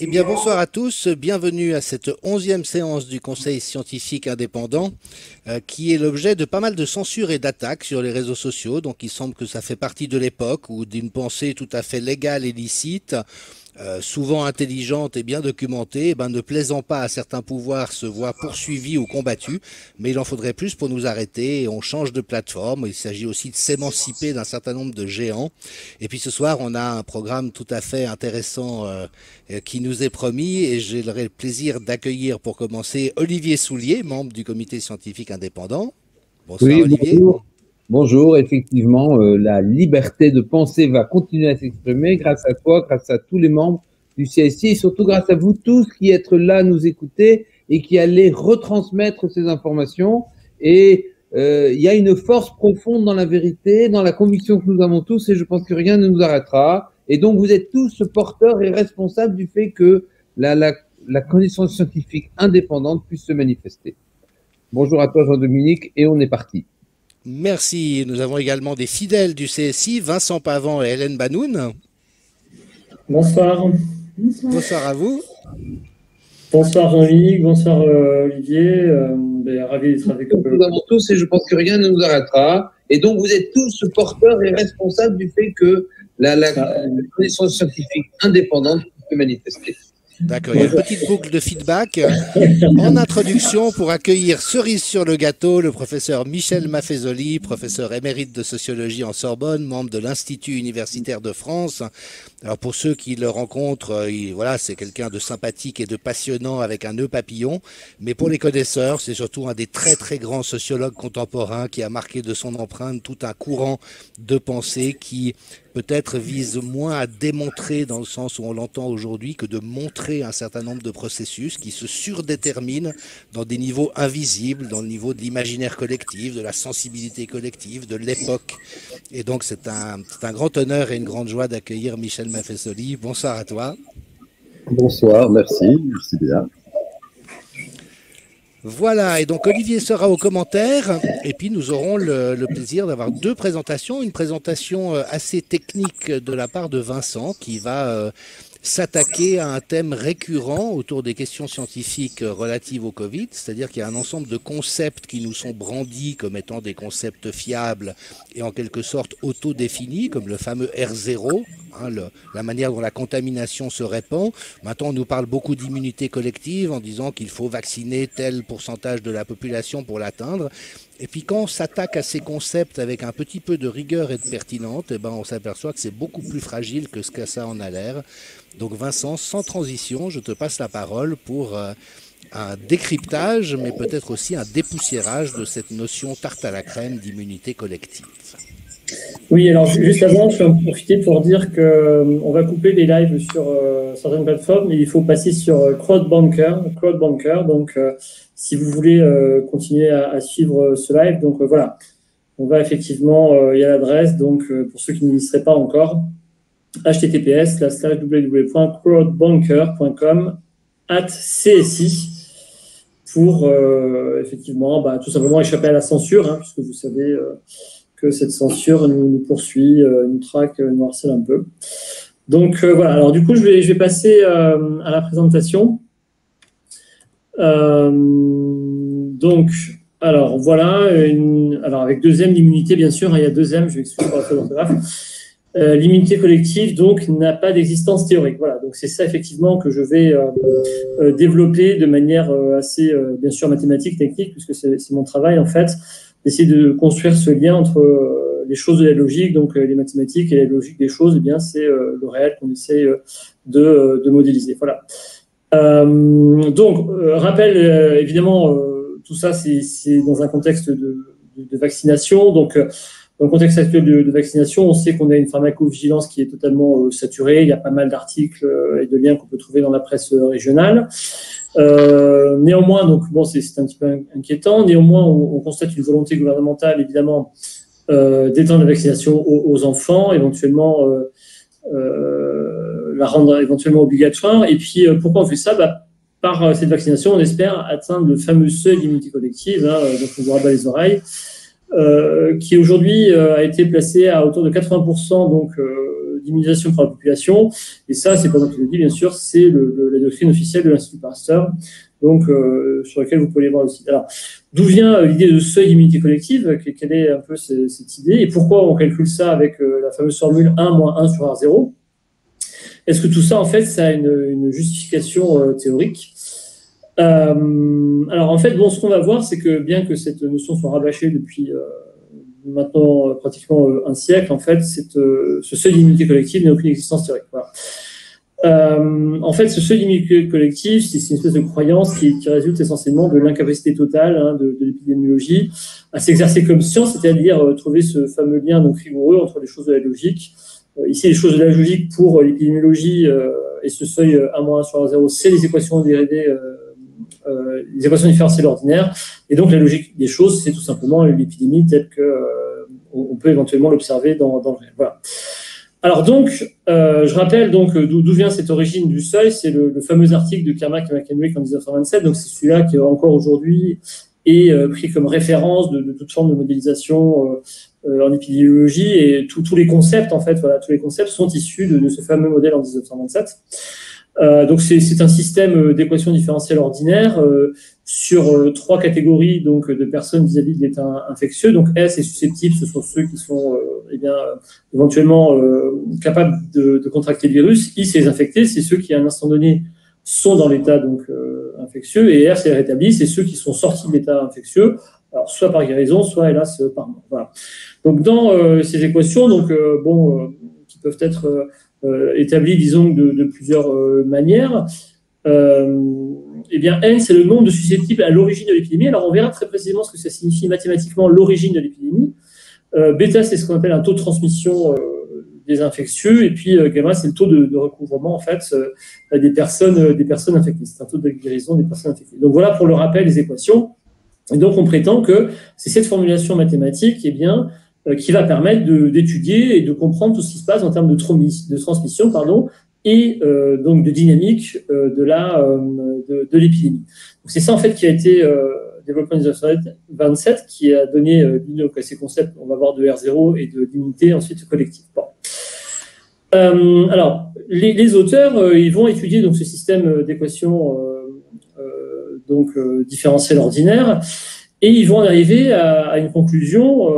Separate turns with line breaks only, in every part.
Eh bien, bonsoir à tous. Bienvenue à cette 11e séance du Conseil scientifique indépendant, qui est l'objet de pas mal de censures et d'attaques sur les réseaux sociaux. Donc, il semble que ça fait partie de l'époque où d'une pensée tout à fait légale et licite, souvent intelligente et bien documentée, ne plaisant pas à certains pouvoirs, se voit poursuivis ou combattus. Mais il en faudrait plus pour nous arrêter et on change de plateforme. Il s'agit aussi de s'émanciper d'un certain nombre de géants. Et puis ce soir, on a un programme tout à fait intéressant qui nous est promis et j'aurai le plaisir d'accueillir pour commencer Olivier Soulier, membre du comité scientifique indépendant. Bonsoir
Oui,
Olivier.
bonjour. Bonjour, effectivement, la liberté de penser va continuer à s'exprimer grâce à toi, grâce à tous les membres du CSI et surtout grâce à vous tous qui êtes là à nous écouter et qui allez retransmettre ces informations. Et il y a une force profonde dans la vérité, dans la conviction que nous avons tous et je pense que rien ne nous arrêtera. Et donc, vous êtes tous porteurs et responsables du fait que la connaissance scientifique indépendante puisse se manifester. Bonjour à toi Jean-Dominique et on est parti.
Merci. Nous avons également des fidèles du CSI, Vincent Pavant et Hélène Banoun.
Bonsoir.
Bonsoir à vous.
Bonsoir Jean-Dominique, bonsoir Olivier. Ravi d'être avec vous.
Nous avons tous et je pense que rien ne nous arrêtera. Et donc vous êtes tous porteurs et responsables du fait que la connaissance scientifique indépendante puisse se manifester.
D'accord, il y a une petite boucle de feedback. En introduction, pour accueillir cerise sur le gâteau, le professeur Michel Maffezoli, professeur émérite de sociologie en Sorbonne, membre de l'Institut universitaire de France. Alors pour ceux qui le rencontrent, voilà, c'est quelqu'un de sympathique et de passionnant avec un nœud papillon. Mais pour les connaisseurs, c'est surtout un des très très grands sociologues contemporains qui a marqué de son empreinte tout un courant de pensée qui peut-être vise moins à démontrer dans le sens où on l'entend aujourd'hui que de montrer un certain nombre de processus qui se surdéterminent dans des niveaux invisibles, dans le niveau de l'imaginaire collectif, de la sensibilité collective, de l'époque. Et donc c'est un grand honneur et une grande joie d'accueillir Michel Maffezoli. Bonsoir à toi.
Bonsoir, merci bien.
Voilà, et donc Olivier sera aux commentaires, et puis nous aurons le plaisir d'avoir deux présentations. Une présentation assez technique de la part de Vincent, qui va s'attaquer à un thème récurrent autour des questions scientifiques relatives au Covid, c'est-à-dire qu'il y a un ensemble de concepts qui nous sont brandis comme étant des concepts fiables et en quelque sorte autodéfinis, comme le fameux R0, la manière dont la contamination se répand. Maintenant, on nous parle beaucoup d'immunité collective en disant qu'il faut vacciner tel pourcentage de la population pour l'atteindre. Et puis quand on s'attaque à ces concepts avec un petit peu de rigueur et de pertinence, on s'aperçoit que c'est beaucoup plus fragile que ce que ça en a l'air. Donc Vincent, sans transition, je te passe la parole pour un décryptage, mais peut-être aussi un dépoussiérage de cette notion tarte à la crème d'immunité collective.
Oui, alors juste avant, je vais en profiter pour dire qu'on va couper les lives sur certaines plateformes, mais il faut passer sur Crowdbanker. Donc, si vous voulez continuer à suivre ce live, donc voilà, on va effectivement, il y a l'adresse, donc pour ceux qui n'y seraient pas encore, https://www.crowdbanker.com/CSI pour effectivement, tout simplement échapper à la censure, puisque vous savez que cette censure nous poursuit, nous traque, nous harcèle un peu. Donc voilà, alors du coup, je vais passer à la présentation. Donc, alors voilà, alors avec deuxième, l'immunité, bien sûr, il y a deuxième, je vais expliquer par la faute d'orthographe. L'immunité collective, donc, n'a pas d'existence théorique. Voilà, donc c'est ça, effectivement, que je vais développer de manière assez, bien sûr, mathématique, technique, puisque c'est mon travail, en fait, d'essayer de construire ce lien entre les choses de la logique, donc les mathématiques et la logique des choses, eh bien, c'est le réel qu'on essaie de modéliser. Voilà. Donc, rappel, évidemment, tout ça, c'est dans un contexte de vaccination. Donc, dans le contexte actuel de vaccination, on sait qu'on a une pharmacovigilance qui est totalement saturée. Il y a pas mal d'articles et de liens qu'on peut trouver dans la presse régionale. Néanmoins, donc bon, c'est un petit peu inquiétant. Néanmoins, on constate une volonté gouvernementale, évidemment, d'étendre la vaccination aux enfants, éventuellement la rendre éventuellement obligatoire. Et puis, pourquoi on fait ça? Par cette vaccination, on espère atteindre le fameux seuil d'immunité collective, donc on vous rabat les oreilles, qui aujourd'hui a été placé à autour de 80% donc, d'immunisation pour la population. Et ça, c'est pas moi qui le dis, bien sûr, c'est la doctrine officielle de l'Institut Pasteur, donc sur laquelle vous pouvez aller voir le site. Alors, d'où vient l'idée de seuil d'immunité collective? Quelle est un peu cette idée? Et pourquoi on calcule ça avec la fameuse formule 1 moins 1 sur R0? Est-ce que tout ça, en fait, ça a une justification théorique? Alors, en fait, bon, ce qu'on va voir, c'est que bien que cette notion soit rabâchée depuis maintenant pratiquement un siècle, en fait, ce seuil d'immunité collective n'a aucune existence théorique. Voilà. En fait, ce seuil d'immunité collective, c'est une espèce de croyance qui résulte essentiellement de l'incapacité totale de l'épidémiologie à s'exercer comme science, c'est-à-dire trouver ce fameux lien donc rigoureux entre les choses de la logique. Ici, les choses de la logique pour l'épidémiologie et ce seuil 1-1 sur 0, c'est les équations dérivées, les équations différentielles ordinaires. Et donc, la logique des choses, c'est tout simplement l'épidémie telle qu'on peut éventuellement l'observer dans le réel. Voilà. Alors donc, je rappelle donc d'où vient cette origine du seuil. C'est le fameux article de Kermack et McKenwick en 1927. Donc, c'est celui-là qui encore aujourd'hui est pris comme référence de toute forme de modélisation en épidémiologie, et tous les concepts, en fait, voilà, tous les concepts sont issus de ce fameux modèle en 1927. Donc c'est un système d'équations différentielles ordinaires sur 3 catégories donc de personnes vis-à-vis de l'état infectieux. Donc S et susceptibles, ce sont ceux qui sont éventuellement capables de contracter le virus. I, c'est les infectés, c'est ceux qui à un instant donné sont dans l'état donc infectieux, et R, c'est les rétablis, c'est ceux qui sont sortis de l'état infectieux. Alors, soit par guérison, soit, hélas, par mort. Voilà. Donc, dans ces équations, donc, qui peuvent être établies, disons, de plusieurs manières, eh bien, N, c'est le nombre de susceptibles à l'origine de l'épidémie. Alors, on verra très précisément ce que ça signifie mathématiquement, l'origine de l'épidémie. Bêta, c'est ce qu'on appelle un taux de transmission des infectieux, et puis gamma, c'est le taux de recouvrement, en fait, des personnes infectées. C'est un taux de guérison des personnes infectées. Donc, voilà pour le rappel des équations. Et donc, on prétend que c'est cette formulation mathématique qui va permettre d'étudier et de comprendre tout ce qui se passe en termes de transmission, et donc de dynamique de l'épidémie. Donc, c'est ça, en fait, qui a été développé en 1927, qui a donné à ces concepts, on va voir, de R0 et de d'immunité ensuite collective. Bon. Alors, les auteurs, ils vont étudier donc ce système d'équations différentielle ordinaire, et ils vont arriver à une conclusion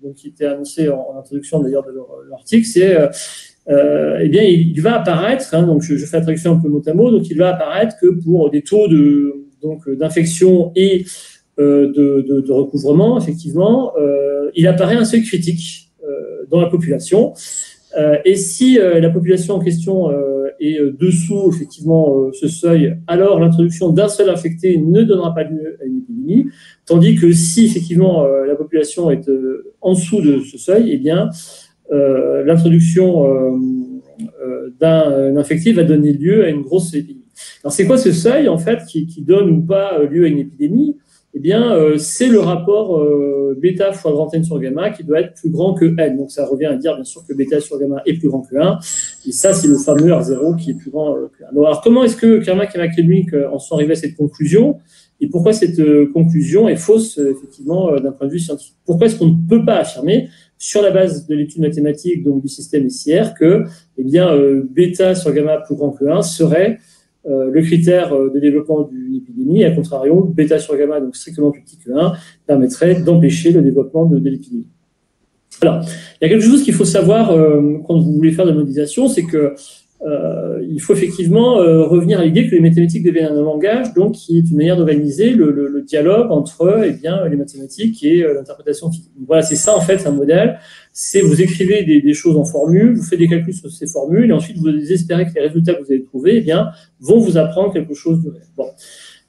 donc qui était annoncée en introduction d'ailleurs de l'article, c'est il va apparaître, donc je fais la traduction un peu mot à mot, donc il va apparaître que pour des taux d'infection et de recouvrement, effectivement, il apparaît un seuil critique dans la population. Et si la population en question est dessous, effectivement, ce seuil, alors l'introduction d'un seul infecté ne donnera pas lieu à une épidémie, tandis que si, effectivement, la population est en dessous de ce seuil, eh bien, l'introduction d'un infecté va donner lieu à une grosse épidémie. Alors, c'est quoi ce seuil, en fait, qui donne ou pas lieu à une épidémie? Eh bien, c'est le rapport bêta fois grand N sur gamma qui doit être plus grand que N. Donc, ça revient à dire, bien sûr, que bêta sur gamma est plus grand que 1. Et ça, c'est le fameux R0 qui est plus grand que 1. Alors, comment est-ce que Kermack et McKenwick en sont arrivés à cette conclusion? Et pourquoi cette conclusion est fausse, effectivement, d'un point de vue scientifique? Pourquoi est-ce qu'on ne peut pas affirmer, sur la base de l'étude mathématique donc du système SIR, que bêta sur gamma plus grand que 1 serait le critère de développement d'une épidémie, et à contrario, bêta sur gamma, donc strictement plus petit que 1, permettrait d'empêcher le développement de l'épidémie. Alors, il y a quelque chose qu'il faut savoir quand vous voulez faire de la modélisation, c'est que il faut effectivement revenir à l'idée que les mathématiques deviennent un langage, donc qui est une manière d'organiser le dialogue entre les mathématiques et l'interprétation physique. Donc, voilà, c'est ça en fait un modèle. C'est vous écrivez des choses en formule, vous faites des calculs sur ces formules, et ensuite vous espérez que les résultats que vous avez trouvés, vont vous apprendre quelque chose du réel. Bon.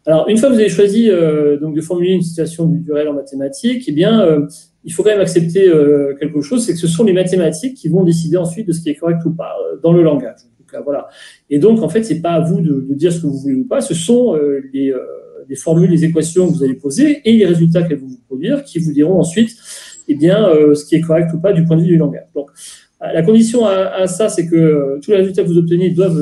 Alors, une fois que vous avez choisi donc de formuler une situation du réel en mathématiques, il faut quand même accepter quelque chose, c'est que ce sont les mathématiques qui vont décider ensuite de ce qui est correct ou pas dans le langage. Voilà. Et donc, en fait, c'est pas à vous de dire ce que vous voulez ou pas, ce sont les formules, les équations que vous allez poser et les résultats qu'elles vont vous produire qui vous diront ensuite ce qui est correct ou pas du point de vue du langage. Donc, la condition à ça, c'est que tous les résultats que vous obtenez doivent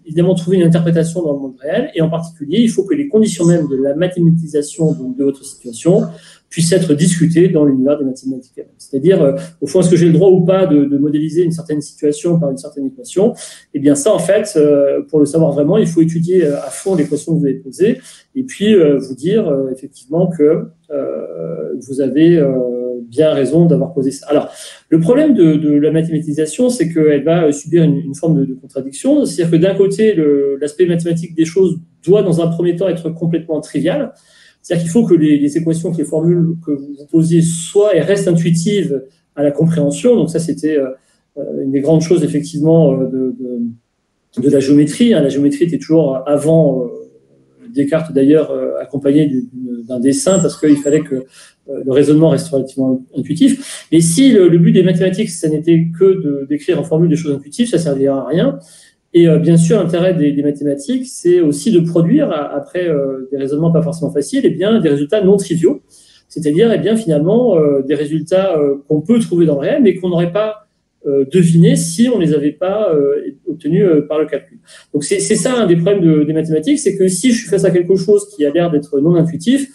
évidemment trouver une interprétation dans le monde réel, et en particulier, il faut que les conditions même de la mathématisation de votre situation puisse être discuté dans l'univers des mathématiques. C'est-à-dire, au fond, est-ce que j'ai le droit ou pas de modéliser une certaine situation par une certaine équation? Eh bien, ça, en fait, pour le savoir vraiment, il faut étudier à fond l'équation que vous avez posée et puis vous dire effectivement que vous avez bien raison d'avoir posé ça. Alors, le problème de la mathématisation, c'est qu'elle va subir une forme de contradiction. C'est-à-dire que d'un côté, l'aspect mathématique des choses doit, dans un premier temps, être complètement trivial. C'est-à-dire qu'il faut que les équations, que les formules que vous posiez soient et restent intuitives à la compréhension. Donc ça, c'était une des grandes choses, effectivement, de la géométrie. La géométrie était toujours avant Descartes, d'ailleurs, accompagné d'un dessin, parce qu'il fallait que le raisonnement reste relativement intuitif. Mais si le but des mathématiques, ça n'était que d'écrire en formule des choses intuitives, ça ne servirait à rien. Et bien sûr, l'intérêt des mathématiques, c'est aussi de produire, après des raisonnements pas forcément faciles, eh bien, des résultats non triviaux. C'est-à-dire, eh bien, finalement, des résultats qu'on peut trouver dans le réel, mais qu'on n'aurait pas deviné si on ne les avait pas obtenus par le calcul. Donc, c'est ça un des problèmes des mathématiques, c'est que si je suis face à quelque chose qui a l'air d'être non intuitif,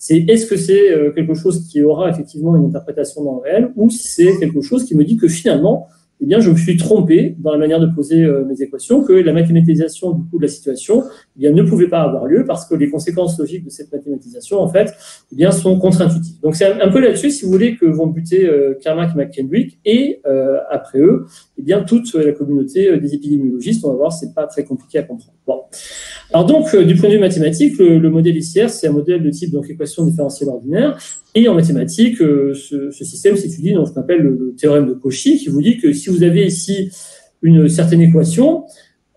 est-ce que c'est quelque chose qui aura effectivement une interprétation dans le réel, ou si c'est quelque chose qui me dit que finalement, eh bien, je me suis trompé dans la manière de poser mes équations, que la mathématisation du coup de la situation, eh bien, ne pouvait pas avoir lieu parce que les conséquences logiques de cette mathématisation, en fait, eh bien, sont contre-intuitives. Donc, c'est un peu là-dessus, si vous voulez, que vont buter Kermack et McKendrick et après eux, eh bien, toute la communauté des épidémiologistes. On va voir, c'est pas très compliqué à comprendre. Bon. Alors donc, du point de vue mathématique, le modèle ICR, c'est un modèle de type donc équation différentielle ordinaire. Et en mathématiques, ce système s'étudie dans ce qu'on appelle le théorème de Cauchy, qui vous dit que si vous avez ici une certaine équation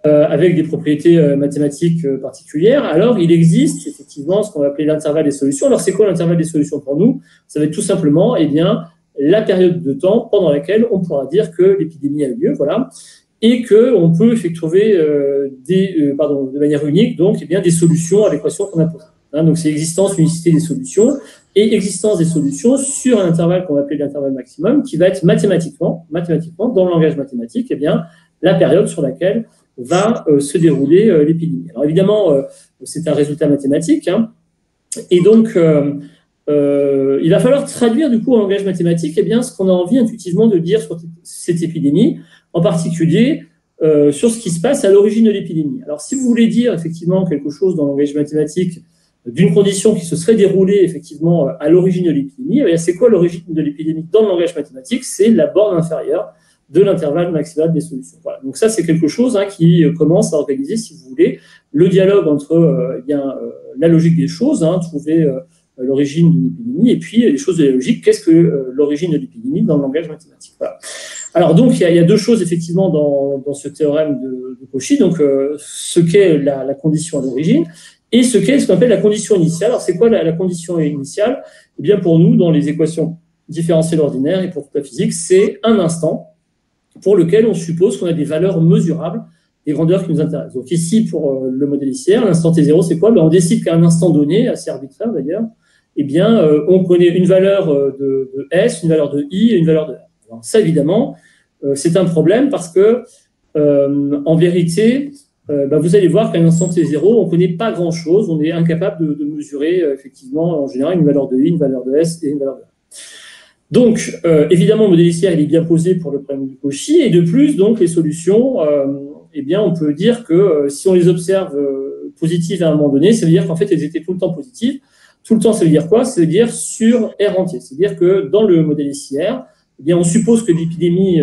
avec des propriétés mathématiques particulières, alors il existe effectivement ce qu'on va appeler l'intervalle des solutions. Alors c'est quoi l'intervalle des solutions pour nous? Ça va être tout simplement, eh bien, la période de temps pendant laquelle on pourra dire que l'épidémie a eu lieu, voilà, et qu'on peut trouver de manière unique, donc, eh bien, des solutions à l'équation qu'on a posée. Donc c'est existence, unicité des solutions, et existence des solutions sur un intervalle qu'on va appeler l'intervalle maximum, qui va être mathématiquement, dans le langage mathématique, eh bien, la période sur laquelle va se dérouler l'épidémie. Alors évidemment, c'est un résultat mathématique, et donc il va falloir traduire du coup en langage mathématique eh bien, ce qu'on a envie intuitivement de dire sur cette épidémie, en particulier sur ce qui se passe à l'origine de l'épidémie. Alors si vous voulez dire effectivement quelque chose dans le langage mathématique d'une condition qui se serait déroulée effectivement à l'origine de l'épidémie, c'est quoi l'origine de l'épidémie dans le langage mathématique? C'est la borne inférieure de l'intervalle maximal des solutions. Voilà. Donc ça, c'est quelque chose qui commence à organiser, si vous voulez, le dialogue entre la logique des choses, trouver l'origine d'une épidémie, et puis les choses de la logique, qu'est-ce que l'origine de l'épidémie dans le langage mathématique. Voilà. Alors donc, il y a deux choses effectivement dans ce théorème de Cauchy, donc ce qu'est la condition à l'origine, et ce qu'est ce qu'on appelle la condition initiale. Alors c'est quoi la condition initiale? Eh bien pour nous, dans les équations différentielles ordinaires et pour toute la physique, c'est un instant pour lequel on suppose qu'on a des valeurs mesurables des grandeurs qui nous intéressent. Donc ici, pour le modèle ICR, l'instant T0, c'est quoi? On décide qu'à un instant donné, assez arbitraire d'ailleurs, eh bien, on connaît une valeur de S, une valeur de I et une valeur de R. Alors ça, évidemment, c'est un problème parce que, en vérité, vous allez voir qu'à un instant T0, on ne connaît pas grand-chose, on est incapable de mesurer, effectivement, en général, une valeur de I, une valeur de S et une valeur de R. Donc, évidemment, le modèle ICR, il est bien posé pour le problème de Cauchy, et de plus, donc, les solutions, eh bien, on peut dire que si on les observe positives à un moment donné, ça veut dire qu'en fait, elles étaient tout le temps positives. Tout le temps, ça veut dire quoi? Ça veut dire sur R entier. C'est-à-dire que dans le modèle ICR, eh bien, on suppose que l'épidémie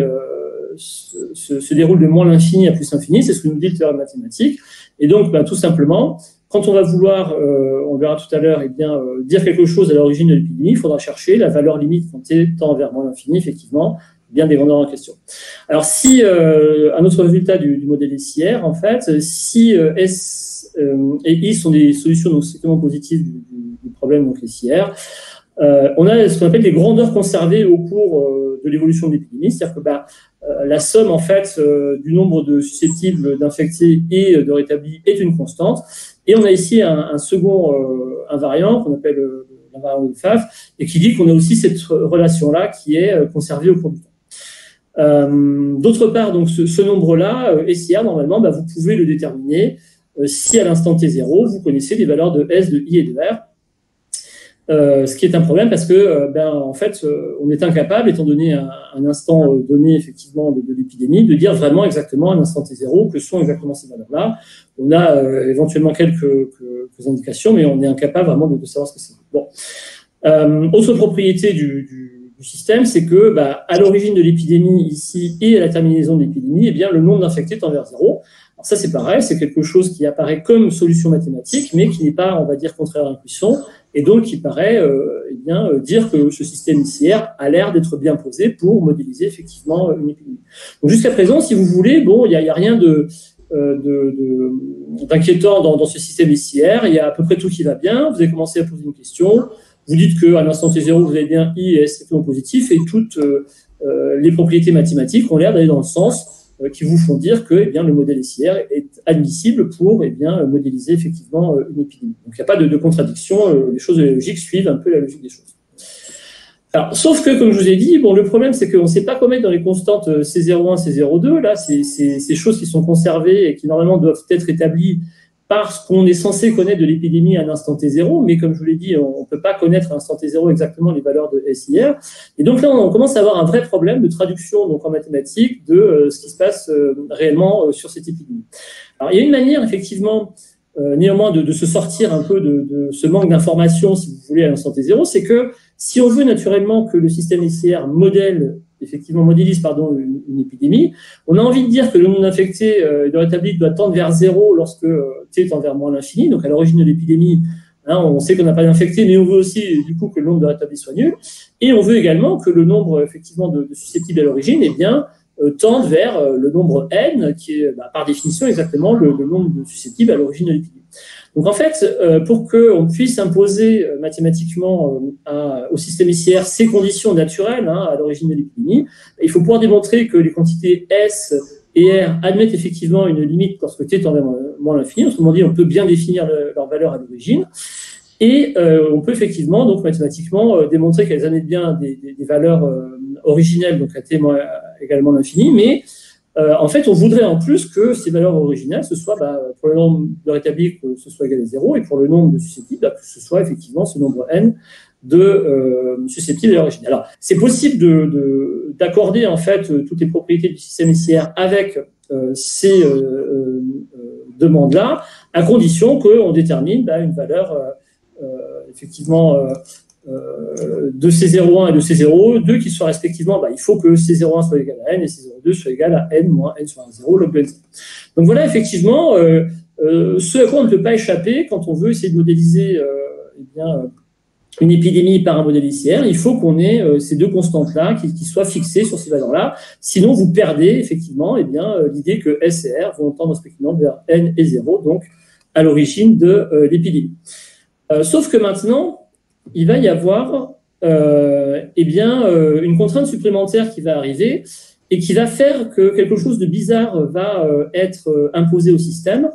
se déroule de moins l'infini à plus l'infini, c'est ce que nous dit le théorème mathématique. Et donc, tout simplement, quand on va vouloir, on verra tout à l'heure, eh bien, dire quelque chose à l'origine de l'épidémie, il faudra chercher la valeur limite quand t tend vers moins l'infini, effectivement, bien des grandeurs en question. Alors, si un autre résultat du modèle ICR, en fait, si S et I sont des solutions donc strictement positives du problème donc ICR, on a ce qu'on appelle les grandeurs conservées au cours de l'évolution de l'épidémie, c'est-à-dire que la somme en fait du nombre de susceptibles d'infectés et de rétablis est une constante, et on a ici un second invariant qu'on appelle l'invariant de Pfaff, et qui dit qu'on a aussi cette relation-là qui est conservée au cours du temps. D'autre part, donc ce nombre-là, SIR, normalement, vous pouvez le déterminer si à l'instant T0, vous connaissez les valeurs de S, de I et de R. ce qui est un problème parce que, en fait, on est incapable, étant donné un instant donné, effectivement, de l'épidémie, de dire vraiment exactement à un instant T0 que sont exactement ces valeurs-là. On a éventuellement quelques indications, mais on est incapable vraiment de savoir ce que c'est. Bon. Autre propriété du système, c'est que, à l'origine de l'épidémie ici et à la terminaison de l'épidémie, eh bien, le nombre d'infectés tend vers 0. Alors ça, c'est pareil, c'est quelque chose qui apparaît comme solution mathématique, mais qui n'est pas, on va dire, contraire à l'intuition, et donc qui paraît dire que ce système ICR a l'air d'être bien posé pour modéliser effectivement une épidémie. Donc jusqu'à présent, si vous voulez, bon, il y a rien d'inquiétant dans ce système ICR, il y a à peu près tout qui va bien. Vous avez commencé à poser une question, vous dites qu'à l'instant T0, vous avez bien I et S strictement positif, et toutes les propriétés mathématiques ont l'air d'aller dans le sens qui vous font dire que le modèle ICR est admissible pour modéliser effectivement une épidémie. Donc il n'y a pas de contradiction, les choses logiques suivent un peu la logique des choses. Alors, sauf que, comme je vous ai dit, bon, le problème c'est qu'on ne sait pas comment mettre dans les constantes C01, C02, là, c'est ces choses qui sont conservées et qui normalement doivent être établies parce qu'on est censé connaître de l'épidémie à un instant T0, mais comme je vous l'ai dit, on ne peut pas connaître à un instant T0 exactement les valeurs de SIR. Et donc là, on commence à avoir un vrai problème de traduction donc en mathématiques de ce qui se passe réellement sur cette épidémie. Alors, il y a une manière, effectivement, néanmoins, de se sortir un peu de ce manque d'informations, si vous voulez, à l'instant T0, c'est que si on veut naturellement que le système SIR modélise une épidémie, on a envie de dire que le nombre d'infectés et de rétablis doit tendre vers 0 lorsque t tend vers moins l'infini, donc à l'origine de l'épidémie, on sait qu'on n'a pas d'infectés, mais on veut aussi du coup que le nombre de rétablis soit nul, et on veut également que le nombre effectivement de susceptibles à l'origine tende vers le nombre n, qui est par définition exactement le nombre de susceptibles à l'origine de l'épidémie. Donc en fait, pour qu'on puisse imposer mathématiquement au système ICR ces conditions naturelles à l'origine de l'épidémie, il faut pouvoir démontrer que les quantités S et R admettent effectivement une limite lorsque t tend vers moins l'infini. Autrement dit, on peut bien définir leur valeur à l'origine. Et on peut effectivement, donc mathématiquement, démontrer qu'elles admettent bien des valeurs originelles, donc à t également l'infini, mais en fait, on voudrait en plus que ces valeurs originales, ce soit pour le nombre de rétablis, que ce soit égal à 0, et pour le nombre de susceptibles, que ce soit effectivement ce nombre n de susceptibles à l'origine. Alors, c'est possible d'accorder en fait toutes les propriétés du système ICR avec ces demandes-là, à condition qu'on détermine une valeur effectivement de C01 et de C02 qui soient respectivement, il faut que C01 soit égal à n et C02 soit égal à n moins n sur 0 log de n. Donc voilà effectivement ce à quoi on ne peut pas échapper quand on veut essayer de modéliser une épidémie par un modèle ICR. Il faut qu'on ait ces deux constantes-là qui soient fixées sur ces valeurs-là. Sinon, vous perdez effectivement l'idée que S et R vont tendre respectivement vers n et 0, donc à l'origine de l'épidémie. Sauf que maintenant, il va y avoir une contrainte supplémentaire qui va arriver et qui va faire que quelque chose de bizarre va être imposé au système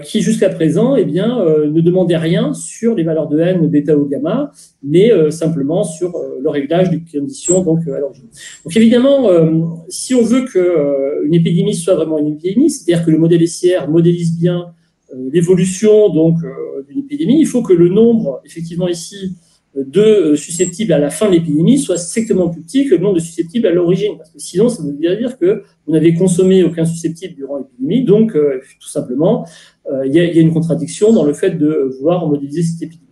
qui, jusqu'à présent, ne demandait rien sur les valeurs de n, bêta ou gamma, mais simplement sur le réglage des conditions donc, à l'origine. Donc évidemment, si on veut qu'une épidémie soit vraiment une épidémie, c'est-à-dire que le modèle SIR modélise bien l'évolution d'une épidémie, il faut que le nombre, effectivement ici, de susceptibles à la fin de l'épidémie soit strictement plus petit que le nombre de susceptibles à l'origine. Parce que sinon, ça veut dire que vous n'avez consommé aucun susceptible durant l'épidémie, donc tout simplement, il y a une contradiction dans le fait de vouloir modéliser cette épidémie.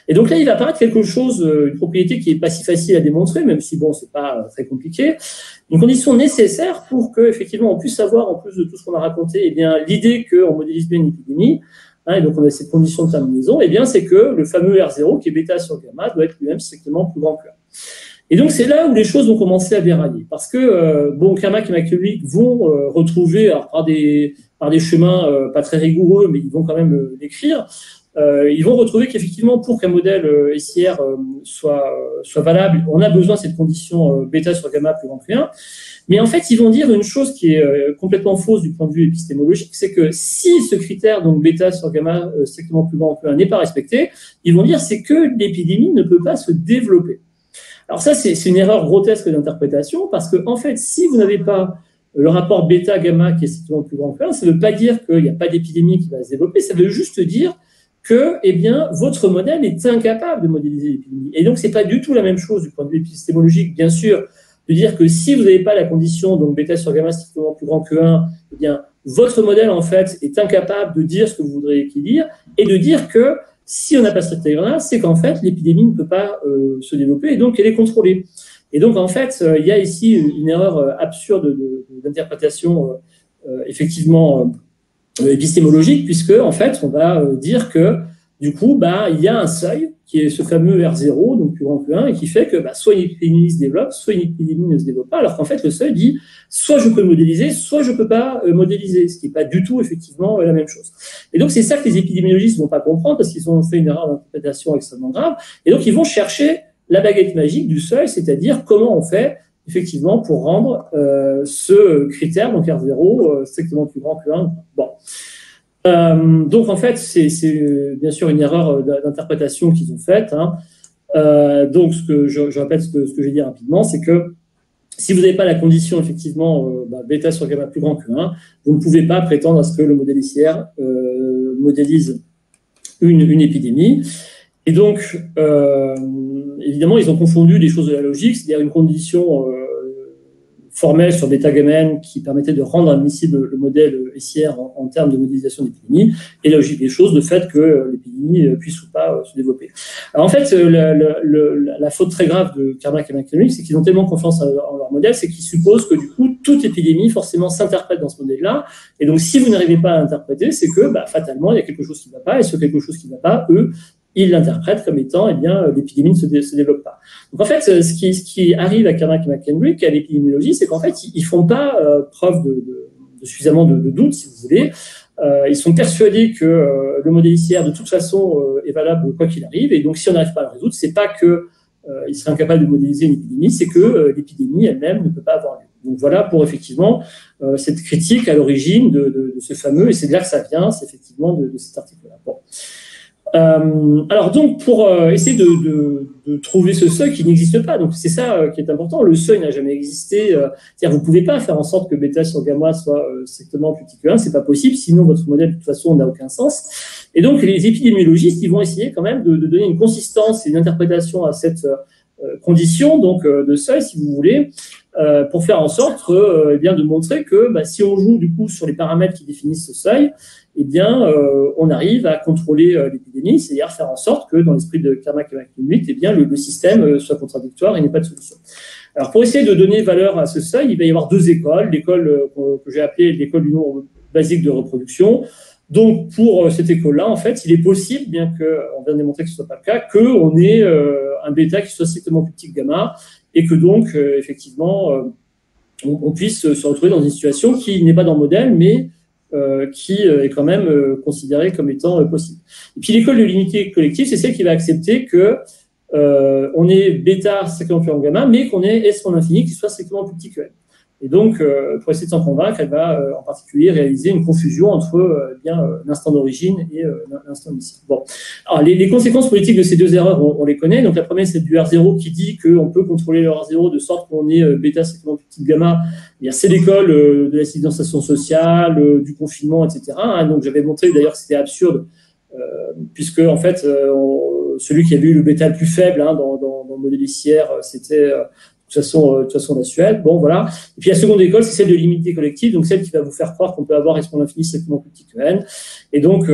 Et donc là, il va apparaître quelque chose, une propriété qui n'est pas si facile à démontrer, même si bon, c'est pas très compliqué, une condition nécessaire pour que effectivement on puisse savoir, en plus de tout ce qu'on a raconté, l'idée qu'on modélise bien une épidémie, et donc on a cette condition de terminaison, c'est que le fameux R0 qui est bêta sur gamma doit être lui-même strictement plus grand que 1. Et donc c'est là où les choses vont commencer à dérailler, parce que Kermack et McCulloch vont retrouver, alors, par des chemins pas très rigoureux, mais ils vont quand même l'écrire. Ils vont retrouver qu'effectivement, pour qu'un modèle SIR soit valable, on a besoin de cette condition bêta sur gamma plus grand que 1. Mais en fait, ils vont dire une chose qui est complètement fausse du point de vue épistémologique, c'est que si ce critère, donc bêta sur gamma strictement plus grand que 1, n'est pas respecté, ils vont dire c'est que l'épidémie ne peut pas se développer. Alors ça, c'est une erreur grotesque d'interprétation, parce que en fait, si vous n'avez pas le rapport bêta-gamma qui est strictement plus grand que 1, ça ne veut pas dire qu'il n'y a pas d'épidémie qui va se développer, ça veut juste dire que, eh bien, votre modèle est incapable de modéliser l'épidémie. Et donc, c'est pas du tout la même chose du point de vue épistémologique, bien sûr, de dire que si vous n'avez pas la condition, donc bêta sur gamma strictement plus grand que 1, eh bien, votre modèle, en fait, est incapable de dire ce que vous voudriez qu'il dise, et de dire que si on n'a pas cette règle-là, c'est qu'en fait, l'épidémie ne peut pas se développer, et donc elle est contrôlée. Et donc, en fait, il y a ici une erreur absurde d'interprétation, effectivement, épistémologique, puisque, en fait, on va dire que, du coup, il y a un seuil, qui est ce fameux R0, donc plus grand que 1, et qui fait que soit une épidémie se développe, soit une épidémie ne se développe pas, alors qu'en fait, le seuil dit soit je peux modéliser, soit je ne peux pas modéliser, ce qui n'est pas du tout, effectivement, la même chose. Et donc, c'est ça que les épidémiologistes ne vont pas comprendre, parce qu'ils ont fait une erreur d'interprétation extrêmement grave, et donc ils vont chercher la baguette magique du seuil, c'est-à-dire comment on fait, effectivement, pour rendre ce critère, donc R0, strictement plus grand que 1. Bon. Donc, en fait, c'est bien sûr une erreur d'interprétation qu'ils ont faite. Hein. Donc, je répète ce que j'ai dit rapidement, c'est que si vous n'avez pas la condition, effectivement, bêta sur gamma plus grand que 1, vous ne pouvez pas prétendre à ce que le modèle ICR modélise une épidémie. Et donc, évidemment, ils ont confondu les choses de la logique, c'est-à-dire une condition formelle sur bêta gamma n qui permettait de rendre admissible le modèle SIR en termes de modélisation d'épidémie, et la logique des choses, le fait que l'épidémie puisse ou pas se développer. Alors en fait, la faute très grave de Carmack et McConaughey, c'est qu'ils ont tellement confiance en leur modèle, c'est qu'ils supposent que du coup, toute épidémie forcément s'interprète dans ce modèle-là, et donc si vous n'arrivez pas à l'interpréter, c'est que fatalement, il y a quelque chose qui ne va pas, et ce quelque chose qui ne va pas, eux, ils l'interprètent comme étant, l'épidémie ne se développe pas. Donc en fait, ce qui arrive à Carmack et McKendrick, à l'épidémiologie, c'est qu'en fait, ils font pas preuve de suffisamment de doute, si vous voulez. Ils sont persuadés que le modèle ICR, de toute façon, est valable quoi qu'il arrive, et donc si on n'arrive pas à le résoudre, c'est pas que ils seraient incapables de modéliser une épidémie, c'est que l'épidémie elle-même ne peut pas avoir lieu. Donc voilà pour effectivement cette critique à l'origine de ce fameux, et c'est de là que ça vient, c'est effectivement de cet article-là. Bon. Alors donc pour essayer de trouver ce seuil qui n'existe pas, donc c'est ça qui est important, le seuil n'a jamais existé, c'est-à-dire vous pouvez pas faire en sorte que bêta sur gamma soit strictement plus petit que 1, c'est pas possible, sinon votre modèle de toute façon n'a aucun sens. Et donc les épidémiologistes ils vont essayer quand même de donner une consistance et une interprétation à cette condition donc de seuil si vous voulez, pour faire en sorte eh bien de montrer que si on joue du coup sur les paramètres qui définissent ce seuil, eh bien, on arrive à contrôler l'épidémie, c'est-à-dire faire en sorte que dans l'esprit de Carmack et McConaughey, eh bien, le système soit contradictoire et n'ait pas de solution. Alors, pour essayer de donner valeur à ce seuil, il va y avoir deux écoles, l'école que j'ai appelée l'école du nombre basique de reproduction. Donc, pour cette école-là, en fait, il est possible, bien qu'on vient de démontrer que ce ne soit pas le cas, qu'on ait un bêta qui soit strictement plus petit que gamma, et que donc, effectivement, on puisse se retrouver dans une situation qui n'est pas dans le modèle, mais qui est quand même considérée comme étant possible. Et puis l'école de l'unité collective, c'est celle qui va accepter que on ait bêta strictement plus grand que gamma, mais qu'on ait S en infini qui soit strictement plus petit que N. Et donc, pour essayer de s'en convaincre, elle va en particulier réaliser une confusion entre l'instant d'origine et l'instant initial. Bon. Alors, les conséquences politiques de ces deux erreurs, on les connaît. Donc, la première, c'est du R0 qui dit qu'on peut contrôler le R0 de sorte qu'on ait bêta strictement plus petit que gamma. C'est l'école de la distanciation sociale, du confinement, etc. Donc, j'avais montré d'ailleurs que c'était absurde, puisque, en fait, celui qui avait eu le bêta le plus faible dans le modèle ICR, c'était... de toute façon la Suède, bon voilà. Et puis la seconde école, c'est celle de l'unité collective, donc celle qui va vous faire croire qu'on peut avoir exponent infini strictement plus petit que n. Et donc,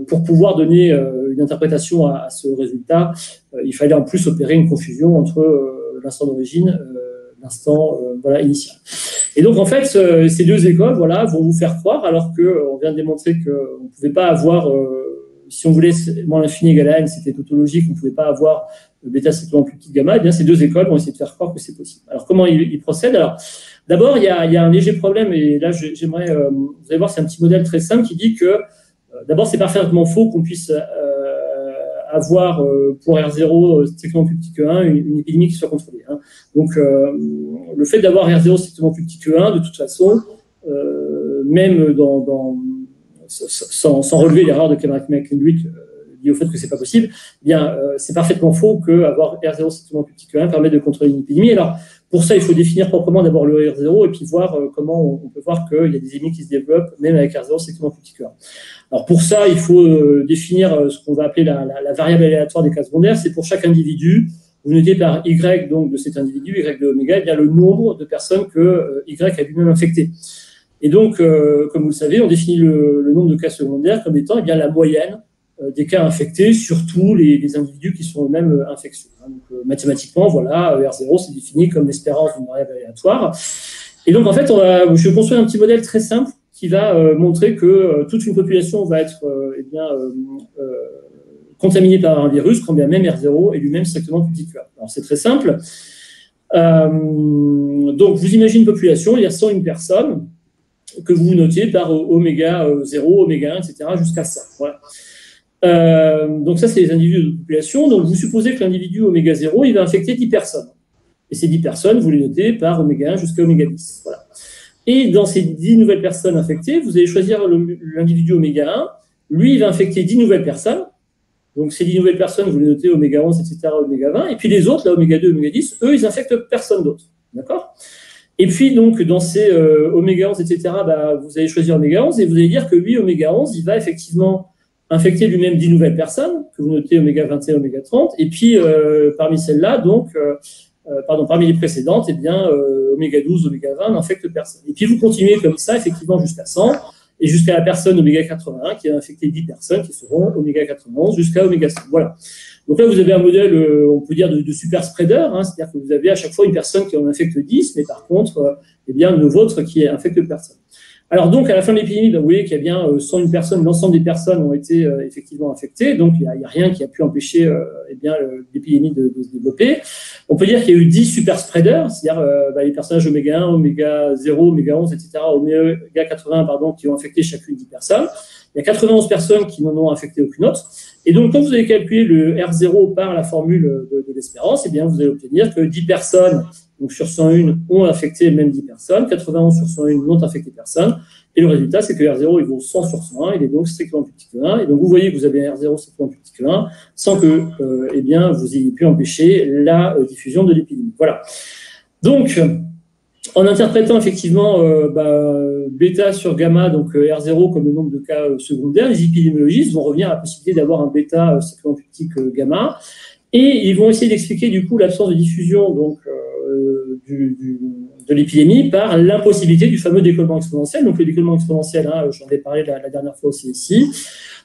pour pouvoir donner une interprétation à ce résultat, il fallait en plus opérer une confusion entre l'instant d'origine, l'instant initial. Et donc en fait, ces deux écoles, vont vous faire croire, alors qu'on vient de démontrer qu'on ne pouvait pas avoir, si on voulait moins l'infini égal à n, c'était tautologique, on ne pouvait pas avoir bêta strictement plus petit que gamma, eh bien ces deux écoles vont essayer de faire croire que c'est possible. Alors comment ils procèdent? Alors d'abord, il y a un léger problème, et là j'aimerais, vous allez voir, c'est un petit modèle très simple qui dit que d'abord c'est parfaitement faux qu'on puisse avoir pour R0 strictement plus petit que 1 une épidémie qui soit contrôlée. Donc le fait d'avoir R0 strictement plus petit que 1, de toute façon, même sans relever l'erreur de Carmack et McConaughey lié au fait que c'est pas possible, c'est parfaitement faux qu'avoir R0 strictement plus petit que 1 permet de contrôler une épidémie. Alors, Pour ça, il faut définir proprement d'abord le R0 et puis voir comment on peut voir qu'il y a des épidémies qui se développent, même avec R0 strictement plus petit que 1. Alors pour ça, il faut définir ce qu'on va appeler la variable aléatoire des cas secondaires. C'est pour chaque individu. Vous notez par Y donc, de cet individu, Y de oméga, eh bien, le nombre de personnes que Y a lui-même infecté. Et donc, comme vous le savez, on définit le nombre de cas secondaires comme étant eh bien, la moyenne des cas infectés sur tous les individus qui sont eux-mêmes infectieux. Donc, mathématiquement, voilà, R0, c'est défini comme l'espérance d'une variable aléatoire. Et donc, en fait, je vais construire un petit modèle très simple qui va montrer que toute une population va être contaminée par un virus, quand bien même R0 est lui-même strictement plus petit que 1. Alors, c'est très simple. Donc, vous imaginez une population, il y a 101 personnes que vous notez par oméga 0, oméga 1, etc., jusqu'à 100. Voilà. Donc ça, c'est les individus de population. Donc vous supposez que l'individu oméga 0, il va infecter 10 personnes. Et ces 10 personnes, vous les notez par oméga 1 jusqu'à oméga 10. Voilà. Et dans ces 10 nouvelles personnes infectées, vous allez choisir l'individu oméga 1. Lui, il va infecter 10 nouvelles personnes. Donc ces 10 nouvelles personnes, vous les notez oméga 11, etc., oméga 20. Et puis les autres, là, oméga 2, oméga 10, eux, ils infectent personne d'autre. D'accord ? Et puis, donc, dans ces oméga 11, etc., vous allez choisir oméga 11 et vous allez dire que lui, oméga 11, il va effectivement infecter lui-même 10 nouvelles personnes, que vous notez oméga 21, oméga 30, et puis parmi celles-là, donc, parmi les précédentes, eh bien, oméga 12, oméga 20 n'infectent personne. Et puis vous continuez comme ça, effectivement, jusqu'à 100, et jusqu'à la personne oméga 81 qui a infecté 10 personnes qui seront oméga 91 jusqu'à oméga 100. Voilà. Donc là, vous avez un modèle, on peut dire, de super spreader, hein, c'est-à-dire que vous avez à chaque fois une personne qui en infecte 10, mais par contre, eh bien, le vôtre qui infecte personne. Alors donc, à la fin de l'épidémie, vous voyez qu'il y a bien 101 personnes, l'ensemble des personnes ont été effectivement infectées, donc il n'y a rien qui a pu empêcher eh bien, l'épidémie de se développer. On peut dire qu'il y a eu 10 super spreaders, c'est-à-dire les personnages oméga 1, oméga 0, oméga 11, etc., oméga 80, pardon, qui ont infecté chacune 10 personnes. Il y a 91 personnes qui n'en ont infecté aucune autre. Et donc, quand vous allez calculer le R0 par la formule de l'espérance, eh bien, vous allez obtenir que 10 personnes donc sur 101 ont infecté même 10 personnes, 91 sur 101 n'ont infecté personne, et le résultat, c'est que R0, il vaut 100 sur 101, il est donc strictement plus petit que 1, et donc vous voyez que vous avez un R0 strictement plus petit que 1, sans que eh bien, vous ayez pu empêcher la diffusion de l'épidémie. Voilà. Donc, en interprétant effectivement bêta sur gamma, donc R0 comme le nombre de cas secondaires, les épidémiologistes vont revenir à la possibilité d'avoir un bêta strictement plus petit que gamma, et ils vont essayer d'expliquer du coup l'absence de diffusion donc de l'épidémie par l'impossibilité du fameux décollement exponentiel. Donc le décollement exponentiel, hein, j'en ai parlé la dernière fois aussi ici.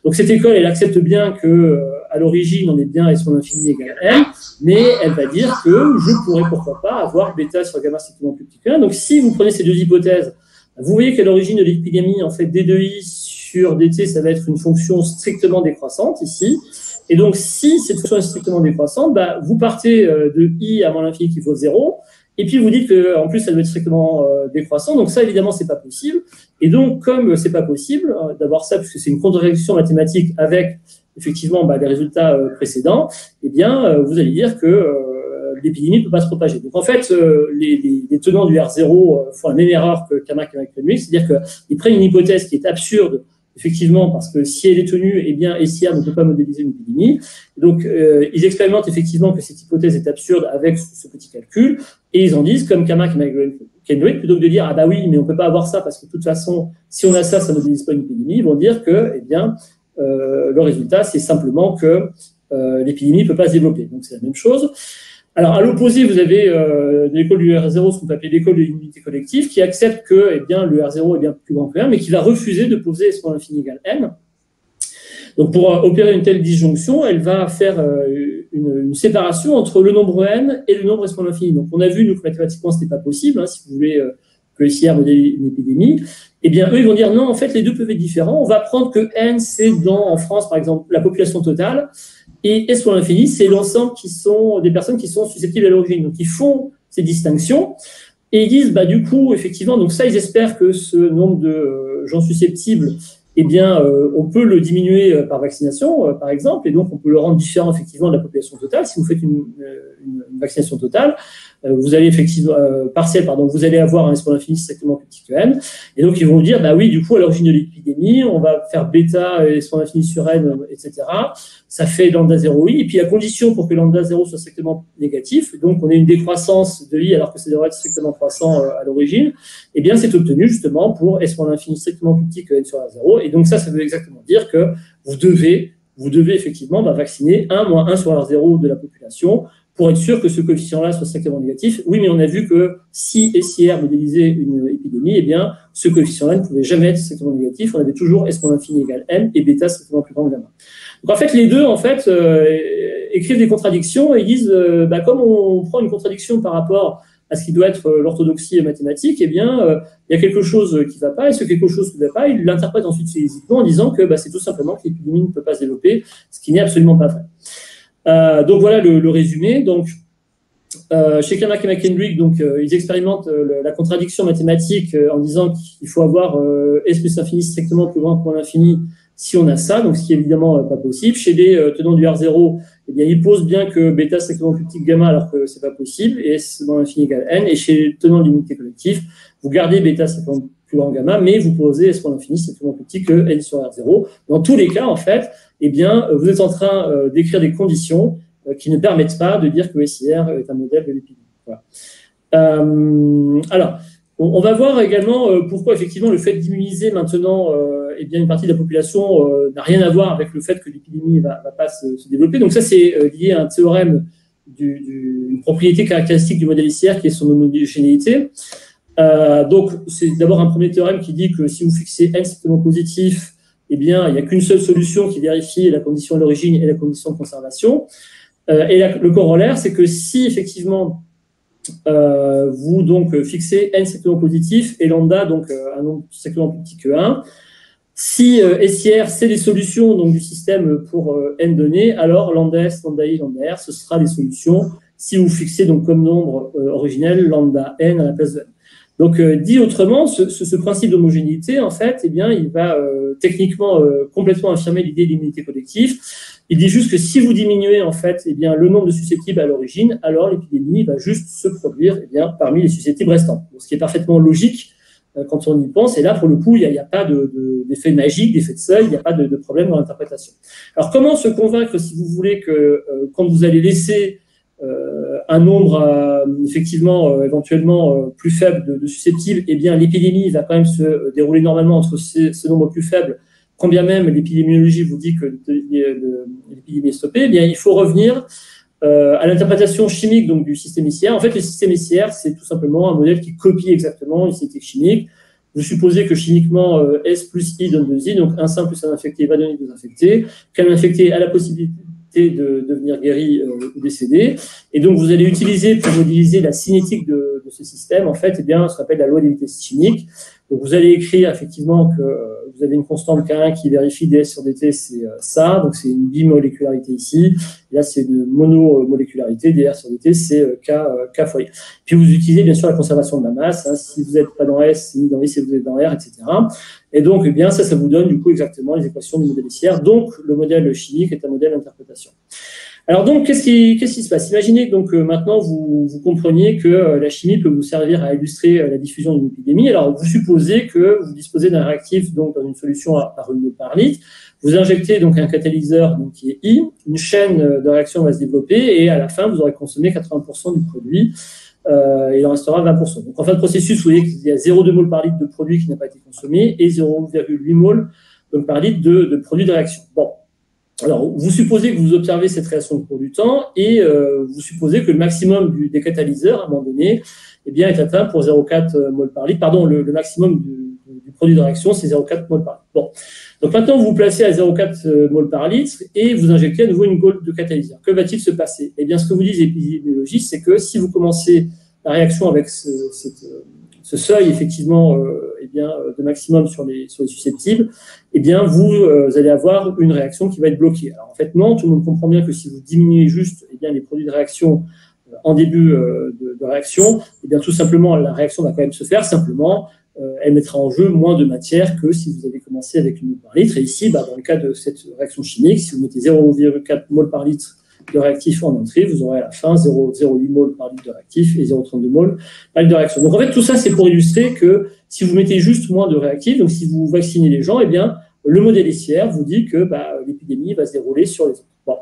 Donc cette école, elle accepte bien que à l'origine, on est bien S moins l'infini égale n, mais elle va dire que je pourrais pourquoi pas avoir bêta sur gamma strictement plus petit que 1. Donc si vous prenez ces deux hypothèses, vous voyez qu'à l'origine de l'épidémie, en fait, d2i sur dt, ça va être une fonction strictement décroissante ici. Et donc, si cette fonction est strictement décroissante, vous partez de i à moins l'infini qui vaut 0, et puis vous dites qu'en plus, ça doit être strictement décroissant. Donc ça, évidemment, c'est pas possible. Et donc, comme c'est pas possible d'avoir ça, puisque c'est une contradiction mathématique avec, effectivement, les résultats précédents, eh bien, vous allez dire que l'épidémie ne peut pas se propager. Donc, en fait, les tenants du R0 font la même erreur que Kamak et McClenwick, c'est-à-dire qu'ils prennent une hypothèse qui est absurde, effectivement, parce que si elle est tenue, eh bien, SIR ne peut pas modéliser une épidémie. Donc, ils expérimentent effectivement que cette hypothèse est absurde avec ce petit calcul, et ils en disent, comme Kamak et McClenwick, plutôt que de dire, ah bah oui, mais on peut pas avoir ça, parce que de toute façon, si on a ça, ça ne modélise pas une épidémie, ils vont dire que, eh bien, le résultat, c'est simplement que l'épidémie ne peut pas se développer. Donc, c'est la même chose. Alors, à l'opposé, vous avez de l'école du R0, ce qu'on peut appeler l'école de l'immunité collective, qui accepte que eh bien, le R0 est bien plus grand que 1, mais qui va refuser de poser S moins l'infini égale n. Donc, pour opérer une telle disjonction, elle va faire une séparation entre le nombre n et le nombre S moins l'infini. Donc, on a vu, nous, que mathématiquement, ce n'était pas possible, hein, si vous voulez que SIR modèle une épidémie. Eh bien, eux, ils vont dire non, en fait, les deux peuvent être différents. On va prendre que n, c'est en France, par exemple, la population totale. Et S pour l'infini, c'est l'ensemble qui sont des personnes qui sont susceptibles à l'origine. Donc, ils font ces distinctions et ils disent, du coup, effectivement, donc ça, ils espèrent que ce nombre de gens susceptibles, eh bien, on peut le diminuer par vaccination, par exemple, et donc on peut le rendre différent, effectivement, de la population totale. Si vous faites une vaccination totale, vous allez effectivement, partielle, pardon, vous allez avoir un S pour l'infini strictement plus petit que N. Et donc, ils vont vous dire, bah oui, du coup, à l'origine de l'épidémie, on va faire bêta S pour l'infini sur N, etc. Ça fait lambda 0 I. Et puis, à condition pour que lambda 0 soit strictement négatif, donc on ait une décroissance de I alors que ça devrait être strictement croissant à l'origine, eh bien, c'est obtenu justement pour S pour l'infini strictement plus petit que N sur R0. Et donc, ça veut exactement dire que vous devez effectivement vacciner 1 moins 1 sur R0 de la population pour être sûr que ce coefficient-là soit strictement négatif. Oui, mais on a vu que si SIR modélisait une épidémie, eh bien, ce coefficient-là ne pouvait jamais être strictement négatif. On avait toujours S pour l'infini égale M et bêta strictement plus grand que gamma. Donc, en fait, les deux, écrivent des contradictions et disent, comme on prend une contradiction par rapport à ce qui doit être l'orthodoxie mathématique, eh bien, il y a quelque chose qui ne va pas, et ce quelque chose qui ne va pas, il l'interprète ensuite physiquement en disant que c'est tout simplement que l'épidémie ne peut pas se développer, ce qui n'est absolument pas vrai. Donc voilà le résumé. Donc, chez Carmack et McKendrick, ils expérimentent la contradiction mathématique en disant qu'il faut avoir S plus infini strictement plus grand que l'infini si on a ça, donc ce qui est évidemment pas possible. Chez les tenants du R0, eh bien, ils posent bien que bêta strictement plus petit que gamma alors que c'est pas possible, et S dans l'infini égale N. Et chez les tenants de l'unité collective, vous gardez bêta strictement plus grand gamma, mais vous posez S pour l'infini strictement plus petit que N sur R0. Dans tous les cas, en fait, eh bien, vous êtes en train d'écrire des conditions qui ne permettent pas de dire que SIR est un modèle de l'épidémie. Voilà. Alors, on va voir également pourquoi effectivement le fait d'immuniser maintenant une partie de la population n'a rien à voir avec le fait que l'épidémie va pas se développer. Donc ça, c'est lié à un théorème d'une propriété caractéristique du modèle SIR qui est son homogénéité. Donc c'est d'abord un premier théorème qui dit que si vous fixez N strictement positif, eh bien, il n'y a qu'une seule solution qui vérifie la condition à l'origine et la condition de conservation. Le corollaire, c'est que si effectivement vous fixez N strictement positif et lambda, un nombre strictement plus petit que 1, si SIR, c'est les solutions du système pour N données, alors lambda S, lambda I, lambda R, ce sera les solutions si vous fixez comme nombre originel lambda N à la place de N. Donc, dit autrement, ce principe d'homogénéité, en fait, eh bien, il va techniquement complètement affirmer l'idée d'immunité collective. Il dit juste que si vous diminuez, en fait, eh bien, le nombre de susceptibles à l'origine, alors l'épidémie va juste se produire, eh bien, parmi les susceptibles restants. Donc, ce qui est parfaitement logique quand on y pense. Et là, pour le coup, il n'y a pas d'effet magique, d'effet de seuil, il n'y a pas de problème dans l'interprétation. Alors, comment se convaincre, si vous voulez, que quand vous allez laisser un nombre effectivement éventuellement plus faible de susceptibles, eh bien l'épidémie va quand même se dérouler normalement entre ce nombre plus faible, quand bien même l'épidémiologie vous dit que l'épidémie est stoppée, eh bien il faut revenir à l'interprétation chimique du système SIR. En fait, le système SIR, c'est tout simplement un modèle qui copie exactement une cinétique chimique. Vous supposez que chimiquement S plus I donne 2I, donc un sain plus un infecté va donner 2 infectés, qu'un infecté a la possibilité de devenir guéri ou décédé. Et donc, vous allez utiliser pour modéliser la cinétique de ce système, en fait, eh bien, ce qu'on appelle la loi des vitesses chimiques. Donc, vous allez écrire effectivement que vous avez une constante K1 qui vérifie ds sur dt, c'est ça. Donc, c'est une bimolécularité ici. Et là, c'est une monomolécularité. dr sur dt, c'est K fois I. Puis, vous utilisez bien sûr la conservation de la masse. Si vous n'êtes pas dans S, ni dans I, si vous êtes dans R, etc. Et donc, eh bien, ça vous donne du coup exactement les équations du modèle SIR. Donc, le modèle chimique est un modèle d'interprétation. Alors donc, qu'est-ce qui se passe? Imaginez donc maintenant vous compreniez que la chimie peut vous servir à illustrer la diffusion d'une épidémie. Alors, vous supposez que vous disposez d'un réactif dans une solution à 1 mol par litre. Vous injectez donc un catalyseur qui est I. Une chaîne de réaction va se développer et à la fin, vous aurez consommé 80% du produit. Il en restera 20%. Donc, en fin de processus, vous voyez qu'il y a 0,2 mol par litre de produit qui n'a pas été consommé et 0,8 mol par litre de produit de réaction. Bon. Alors, vous supposez que vous observez cette réaction au cours du temps et vous supposez que le maximum des catalyseurs, à un moment donné, eh bien, est atteint pour 0,4 mol par litre. Pardon, le maximum du produit de réaction, c'est 0,4 mol par litre. Bon. Donc, maintenant, vous vous placez à 0,4 mol par litre et vous injectez à nouveau une gaule de catalyseur. Que va-t-il se passer? Eh bien, ce que vous disent les épidémiologistes, c'est que si vous commencez la réaction avec ce seuil, effectivement, de maximum sur les susceptibles, eh bien, vous allez avoir une réaction qui va être bloquée. Alors, en fait, non, tout le monde comprend bien que si vous diminuez juste, eh bien, les produits de réaction en début de réaction, eh bien, tout simplement, la réaction va quand même se faire. Simplement, elle mettra en jeu moins de matière que si vous avez commencé avec une mol par litre. Et ici, dans le cas de cette réaction chimique, si vous mettez 0,4 mol par litre de réactif en entrée, vous aurez à la fin 0,08 mol par litre de réactif et 0,32 mol par litre de réaction. Donc en fait, tout ça, c'est pour illustrer que si vous mettez juste moins de réactifs, donc si vous vaccinez les gens, eh bien, le modèle ICR vous dit que l'épidémie va se dérouler sur les autres. Bon.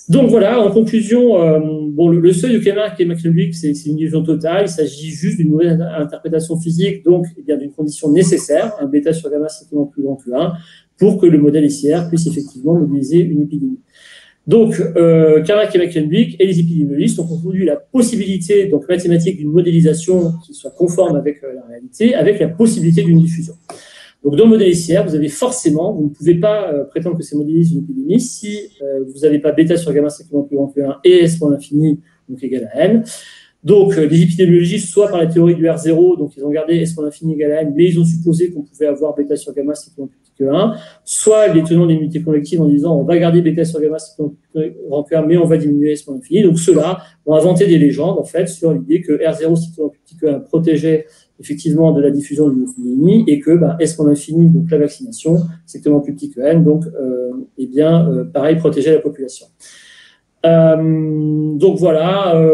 Donc voilà, en conclusion, le seuil de Kerr-McKendrick, c'est une illusion totale. Il s'agit juste d'une mauvaise interprétation physique, donc d'une condition nécessaire, un bêta sur gamma strictement plus grand que 1, pour que le modèle ICR puisse effectivement modéliser une épidémie. Donc, Kerr-McKendrick et les épidémiologistes ont confondu la possibilité donc mathématique d'une modélisation qui soit conforme avec la réalité, avec la possibilité d'une diffusion. Donc, dans le modèle ICR, vous ne pouvez pas prétendre que c'est modélise une épidémie si vous n'avez pas bêta sur gamma strictement plus grand que 1 et S moins l'infini, donc égal à N. Donc, les épidémiologistes, soit par la théorie du R0, donc ils ont gardé S moins l'infini égal à N, mais ils ont supposé qu'on pouvait avoir bêta sur gamma strictement plus petit que 1, soit les tenants de l'unité collective en disant on va garder bêta sur gamma strictement plus grand que 1, mais on va diminuer S moins l'infini. Donc, ceux-là ont inventé des légendes, en fait, sur l'idée que R0 strictement plus petit que 1 protégeait effectivement de la diffusion d'une épidémie et que S moins l'infini, donc la vaccination, strictement plus petit que N, donc pareil, protégeait la population. Donc voilà,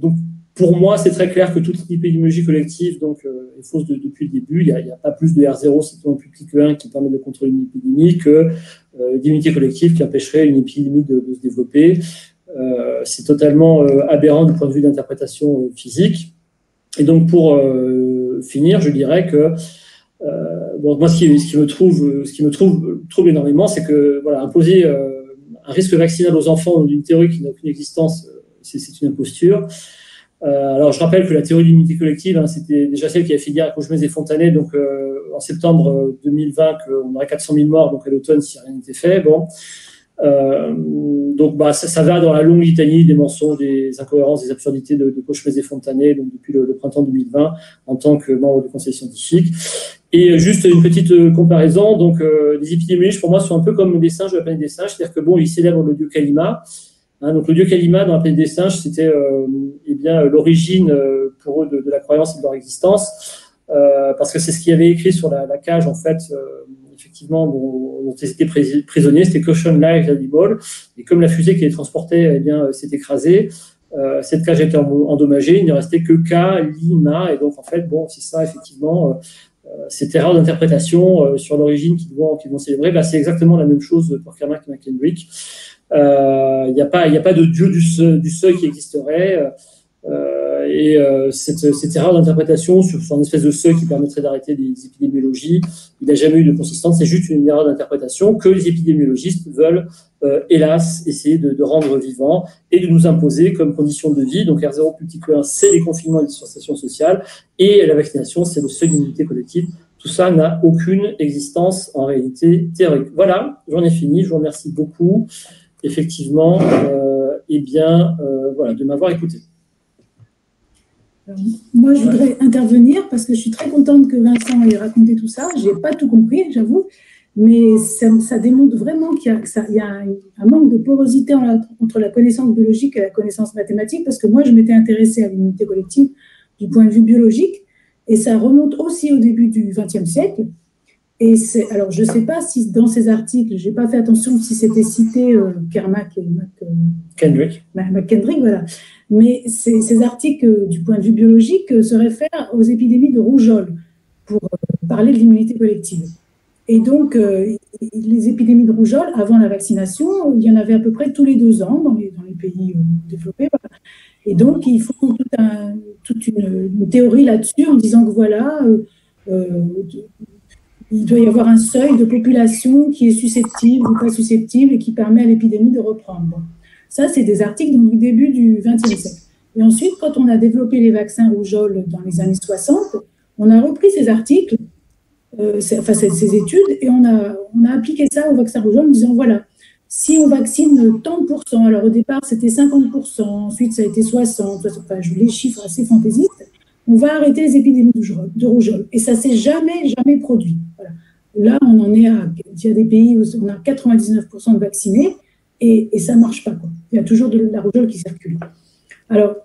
donc pour moi c'est très clair que toute épidémiologie collective est fausse depuis le début. Il n'y a pas plus de R0 strictement plus petit que 1 qui permet de contrôler une épidémie que d'immunité collective qui empêcherait une épidémie de se développer. C'est totalement aberrant du point de vue d'interprétation physique. Et donc pour finir, je dirais que moi ce qui me trouble énormément, c'est que imposer un risque vaccinal aux enfants d'une théorie qui n'a aucune existence, c'est une imposture. Alors je rappelle que la théorie de l'immunité collective, c'était déjà celle qui a fait dire à Cauchemez et Fontanet, donc en septembre 2020 qu'on aurait 400 000 morts, donc à l'automne si rien n'était fait. Bon. Donc ça va dans la longue litanie des mensonges, des incohérences, des absurdités de Cauchemez et Fontanet, donc depuis le printemps 2020 en tant que membre du conseil scientifique. Et juste une petite comparaison, donc les épidémiologistes pour moi sont un peu comme des singes de la planète des singes, c'est-à-dire que ils célèbrent le dieu Kalima. Donc le dieu Kalima dans la planète des singes, c'était l'origine pour eux de la croyance et de leur existence, parce que c'est ce qu'il y avait écrit sur la cage en fait. Effectivement, dont ils étaient prisonniers, c'était Caution Live Animal, et comme la fusée qui les transportait s'est écrasée, cette cage a été endommagée, il ne restait que Kalima, et donc en fait, c'est ça effectivement, cette erreur d'interprétation sur l'origine qu'ils vont célébrer, c'est exactement la même chose pour Kerr-McKendrick. Il n'y a pas de dieu du seuil qui existerait, cette erreur d'interprétation sur une espèce de seuil qui permettrait d'arrêter des épidémiologies, il n'a jamais eu de consistance, c'est juste une erreur d'interprétation que les épidémiologistes veulent, hélas, essayer de rendre vivant et de nous imposer comme condition de vie. Donc R0 plus petit que 1, c'est les confinements et les distanciations sociales, et la vaccination, c'est le seuil d'immunité collective. Tout ça n'a aucune existence en réalité théorique. Voilà, j'en ai fini, je vous remercie beaucoup, effectivement, de m'avoir écouté.
Alors, moi, je voudrais intervenir parce que je suis très contente que Vincent ait raconté tout ça. Je n'ai pas tout compris, j'avoue, mais ça démontre vraiment qu'il y a un manque de porosité entre la connaissance biologique et la connaissance mathématique, parce que moi, je m'étais intéressée à l'immunité collective du point de vue biologique, et ça remonte aussi au début du XXe siècle. Et alors, je ne sais pas si dans ces articles, je n'ai pas fait attention si c'était cité
Kendrick,
voilà. Mais ces articles, du point de vue biologique, se réfèrent aux épidémies de rougeole pour parler de l'immunité collective. Et donc, les épidémies de rougeole, avant la vaccination, il y en avait à peu près tous les 2 ans dans les pays développés. Voilà. Et donc, ils font toute une théorie là-dessus en disant que voilà, il doit y avoir un seuil de population qui est susceptible ou pas susceptible et qui permet à l'épidémie de reprendre. Bon. Ça, c'est des articles du début du XXe siècle. Et ensuite, quand on a développé les vaccins rougeole dans les années 60, on a repris ces articles, ces études, et on a appliqué ça au vaccin rougeole en disant, voilà, si on vaccine tant de pourcents, alors au départ, c'était 50%, ensuite, ça a été 60%, les chiffres assez fantaisistes, on va arrêter les épidémies de rougeole. Et ça ne s'est jamais produit. Voilà. Là, on en est il y a des pays où on a 99% de vaccinés, et ça ne marche pas, quoi. Il y a toujours de la rougeole qui circule. Alors,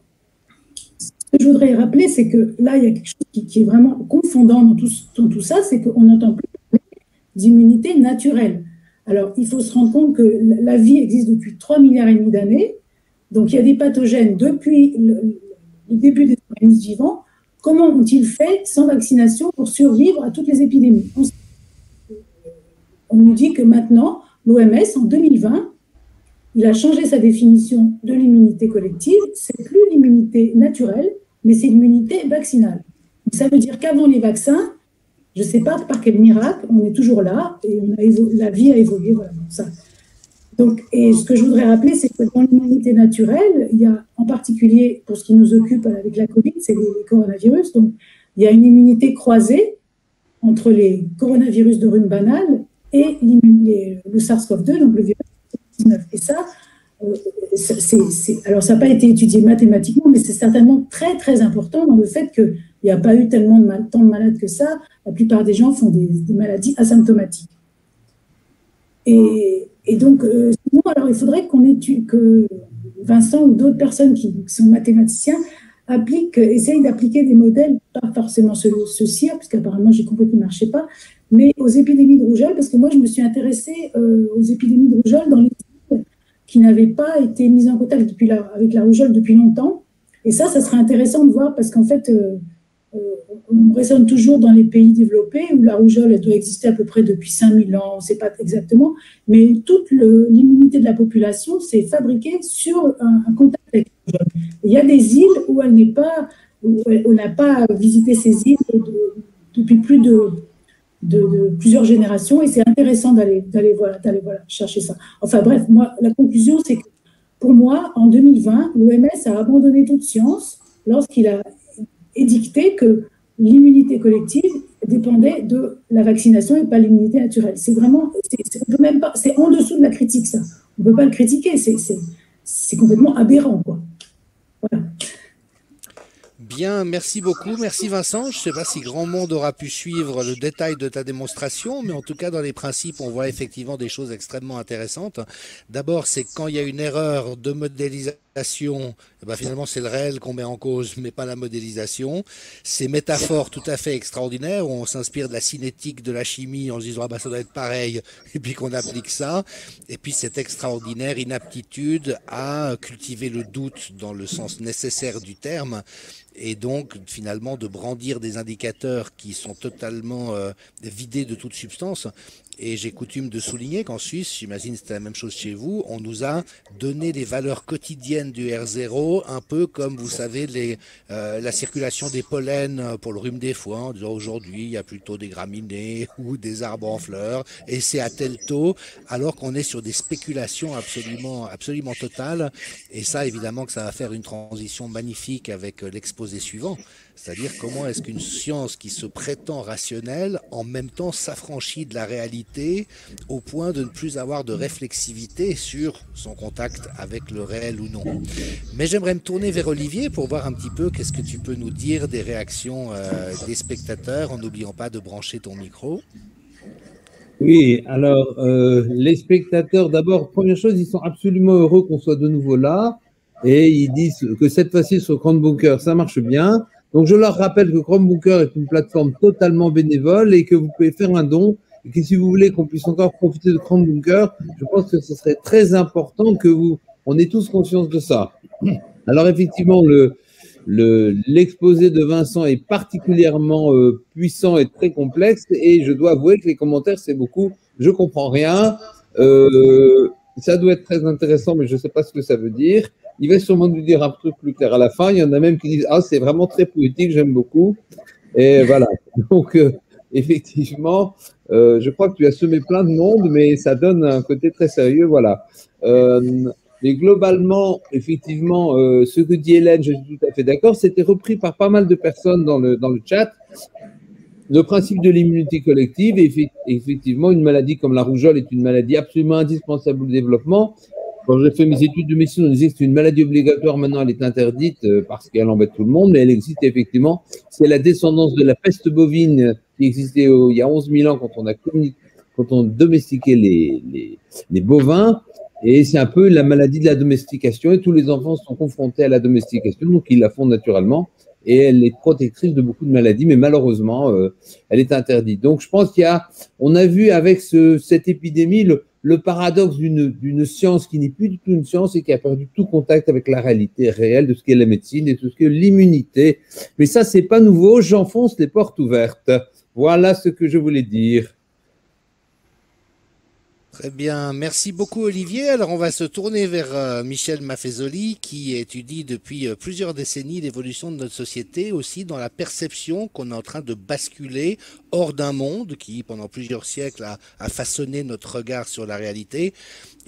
ce que je voudrais rappeler, c'est que là, il y a quelque chose qui est vraiment confondant dans tout ça, c'est qu'on n'entend plus parler d'immunité naturelle. Alors, il faut se rendre compte que la vie existe depuis 3,5 milliards d'années. Donc, il y a des pathogènes depuis le début des organismes vivants. Comment ont-ils fait sans vaccination pour survivre à toutes les épidémies? On nous dit que maintenant, l'OMS, en 2020, il a changé sa définition de l'immunité collective. C'est plus l'immunité naturelle, mais c'est l'immunité vaccinale. Donc, ça veut dire qu'avant les vaccins, je ne sais pas par quel miracle, on est toujours là et la vie a évolué. Voilà, ça. Donc, et ce que je voudrais rappeler, c'est que dans l'immunité naturelle, il y a en particulier, pour ce qui nous occupe avec la Covid, c'est les coronavirus. Donc, il y a une immunité croisée entre les coronavirus de rhume banal et le SARS-CoV-2, donc le virus COVID-19. Et ça, alors ça n'a pas été étudié mathématiquement, mais c'est certainement très, très important dans le fait qu'il n'y a pas eu tellement tant de malades que ça. La plupart des gens font des maladies asymptomatiques. Et donc, sinon, alors il faudrait que Vincent ou d'autres personnes qui sont mathématiciens essayent d'appliquer des modèles, pas forcément ce CIR, puisqu'apparemment j'ai compris qu'il ne marchait pas, mais aux épidémies de rougeole, parce que moi je me suis intéressée aux épidémies de rougeole dans les îles qui n'avaient pas été mises en contact avec la rougeole depuis longtemps. Et ça serait intéressant de voir, parce qu'en fait, on raisonne toujours dans les pays développés où la rougeole elle doit exister à peu près depuis 5000 ans, on ne sait pas exactement, mais toute l'immunité de la population s'est fabriquée sur un contact avec la rougeole. Il y a des îles où on n'a pas visité ces îles depuis plusieurs générations, et c'est intéressant d'aller chercher ça. Enfin bref, moi, la conclusion, c'est que pour moi, en 2020, l'OMS a abandonné toute science lorsqu'il a édicté que l'immunité collective dépendait de la vaccination et pas l'immunité naturelle. C'est vraiment, c'est en dessous de la critique, ça. On ne peut pas le critiquer, c'est complètement aberrant, quoi. Voilà.
Bien, merci beaucoup. Merci Vincent. Je ne sais pas si grand monde aura pu suivre le détail de ta démonstration, mais en tout cas, dans les principes, on voit effectivement des choses extrêmement intéressantes. D'abord, c'est quand il y a une erreur de modélisation, finalement, c'est le réel qu'on met en cause, mais pas la modélisation. Ces métaphores tout à fait extraordinaires, où on s'inspire de la cinétique, de la chimie, en se disant, ça doit être pareil, et puis qu'on applique ça. Et puis, cette extraordinaire inaptitude à cultiver le doute dans le sens nécessaire du terme, et donc finalement de brandir des indicateurs qui sont totalement vidés de toute substance. Et j'ai coutume de souligner qu'en Suisse, j'imagine que c'est la même chose chez vous, on nous a donné les valeurs quotidiennes du R0, un peu comme, vous savez, la circulation des pollens pour le rhume des foins, en disant aujourd'hui, il y a plutôt des graminées ou des arbres en fleurs, et c'est à tel taux, alors qu'on est sur des spéculations absolument totales. Et ça, évidemment, que ça va faire une transition magnifique avec l'exposé suivant. C'est-à-dire comment est-ce qu'une science qui se prétend rationnelle, en même temps s'affranchit de la réalité au point de ne plus avoir de réflexivité sur son contact avec le réel ou non. Mais j'aimerais me tourner vers Olivier pour voir un petit peu qu'est-ce que tu peux nous dire des réactions des spectateurs, en n'oubliant pas de brancher ton micro.
Oui, alors les spectateurs, d'abord, première chose, ils sont absolument heureux qu'on soit de nouveau là et ils disent que cette fois-ci sur Chromebooker, ça marche bien. Donc, je leur rappelle que Chromebooker est une plateforme totalement bénévole et que vous pouvez faire un don et que si vous voulez qu'on puisse encore profiter de Chromebooker, je pense que ce serait très important que on ait tous conscience de ça. Alors, effectivement, l'exposé de Vincent est particulièrement puissant et très complexe et je dois avouer que les commentaires, c'est beaucoup « je comprends rien ». Ça doit être très intéressant, mais je ne sais pas ce que ça veut dire. Il va sûrement nous dire un truc plus clair à la fin. Il y en a même qui disent « Ah, c'est vraiment très poétique, j'aime beaucoup ». Et voilà. Donc, effectivement, je crois que tu as semé plein de monde, mais ça donne un côté très sérieux. Voilà. Mais globalement, effectivement, ce que dit Hélène, je suis tout à fait d'accord. C'était repris par pas mal de personnes dans le chat. Le principe de l'immunité collective, effectivement, une maladie comme la rougeole est une maladie absolument indispensable au développement. Quand j'ai fait mes études de médecine, on disait que c'est une maladie obligatoire. Maintenant, elle est interdite parce qu'elle embête tout le monde, mais elle existe effectivement. C'est la descendance de la peste bovine qui existait il y a 11 000 ans quand on domestiquait les bovins. Et c'est un peu la maladie de la domestication. Et tous les enfants sont confrontés à la domestication, donc ils la font naturellement. Et elle est protectrice de beaucoup de maladies, mais malheureusement, elle est interdite. Donc, je pense on a vu avec cette épidémie, le paradoxe d'une science qui n'est plus du tout une science et qui a perdu tout contact avec la réalité réelle de ce qu'est la médecine et de ce qu'est l'immunité. Mais ça, c'est pas nouveau, j'enfonce les portes ouvertes. Voilà ce que je voulais dire.
Très bien, merci beaucoup Olivier. Alors on va se tourner vers Michel Maffezoli qui étudie depuis plusieurs décennies l'évolution de notre société, aussi dans la perception qu'on est en train de basculer hors d'un monde qui pendant plusieurs siècles a façonné notre regard sur la réalité.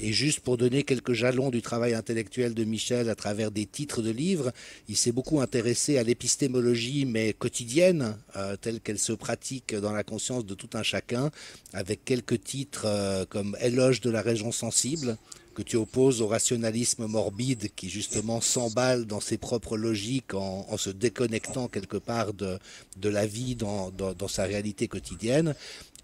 Et juste pour donner quelques jalons du travail intellectuel de Michel à travers des titres de livres, il s'est beaucoup intéressé à l'épistémologie mais quotidienne, telle qu'elle se pratique dans la conscience de tout un chacun, avec quelques titres comme Éloge de la raison sensible, que tu opposes au rationalisme morbide qui justement s'emballe dans ses propres logiques en se déconnectant quelque part de la vie dans sa réalité quotidienne.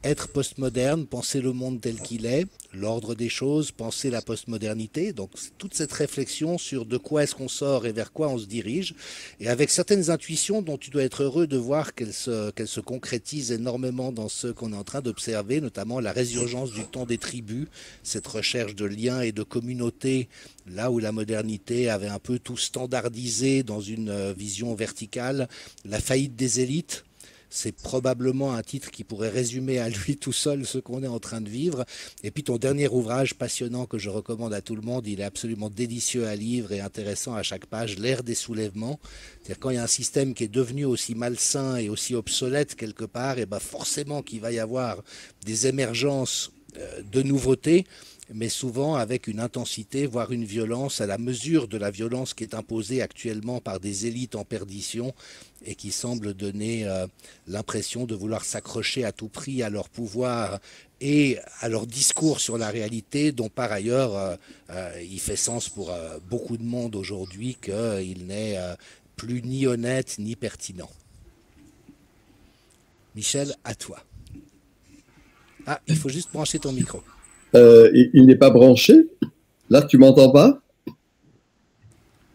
Être postmoderne, penser le monde tel qu'il est, l'ordre des choses, penser la postmodernité. Donc toute cette réflexion sur de quoi est-ce qu'on sort et vers quoi on se dirige, et avec certaines intuitions dont tu dois être heureux de voir qu'elles se concrétisent énormément dans ce qu'on est en train d'observer, notamment la résurgence du temps des tribus, cette recherche de liens et de communautés, là où la modernité avait un peu tout standardisé dans une vision verticale, la faillite des élites. C'est probablement un titre qui pourrait résumer à lui tout seul ce qu'on est en train de vivre. Et puis ton dernier ouvrage passionnant que je recommande à tout le monde, il est absolument délicieux à lire et intéressant à chaque page, L'ère des soulèvements. C'est-à-dire quand il y a un système qui est devenu aussi malsain et aussi obsolète quelque part, et ben forcément qu'il va y avoir des émergences de nouveautés, mais souvent avec une intensité, voire une violence à la mesure de la violence qui est imposée actuellement par des élites en perdition et qui semblent donner l'impression de vouloir s'accrocher à tout prix à leur pouvoir et à leur discours sur la réalité, dont par ailleurs il fait sens pour beaucoup de monde aujourd'hui qu'il n'est plus ni honnête ni pertinent. Michel, à toi. Ah, il faut juste brancher ton micro.
Il n'est pas branché? Là, tu m'entends pas?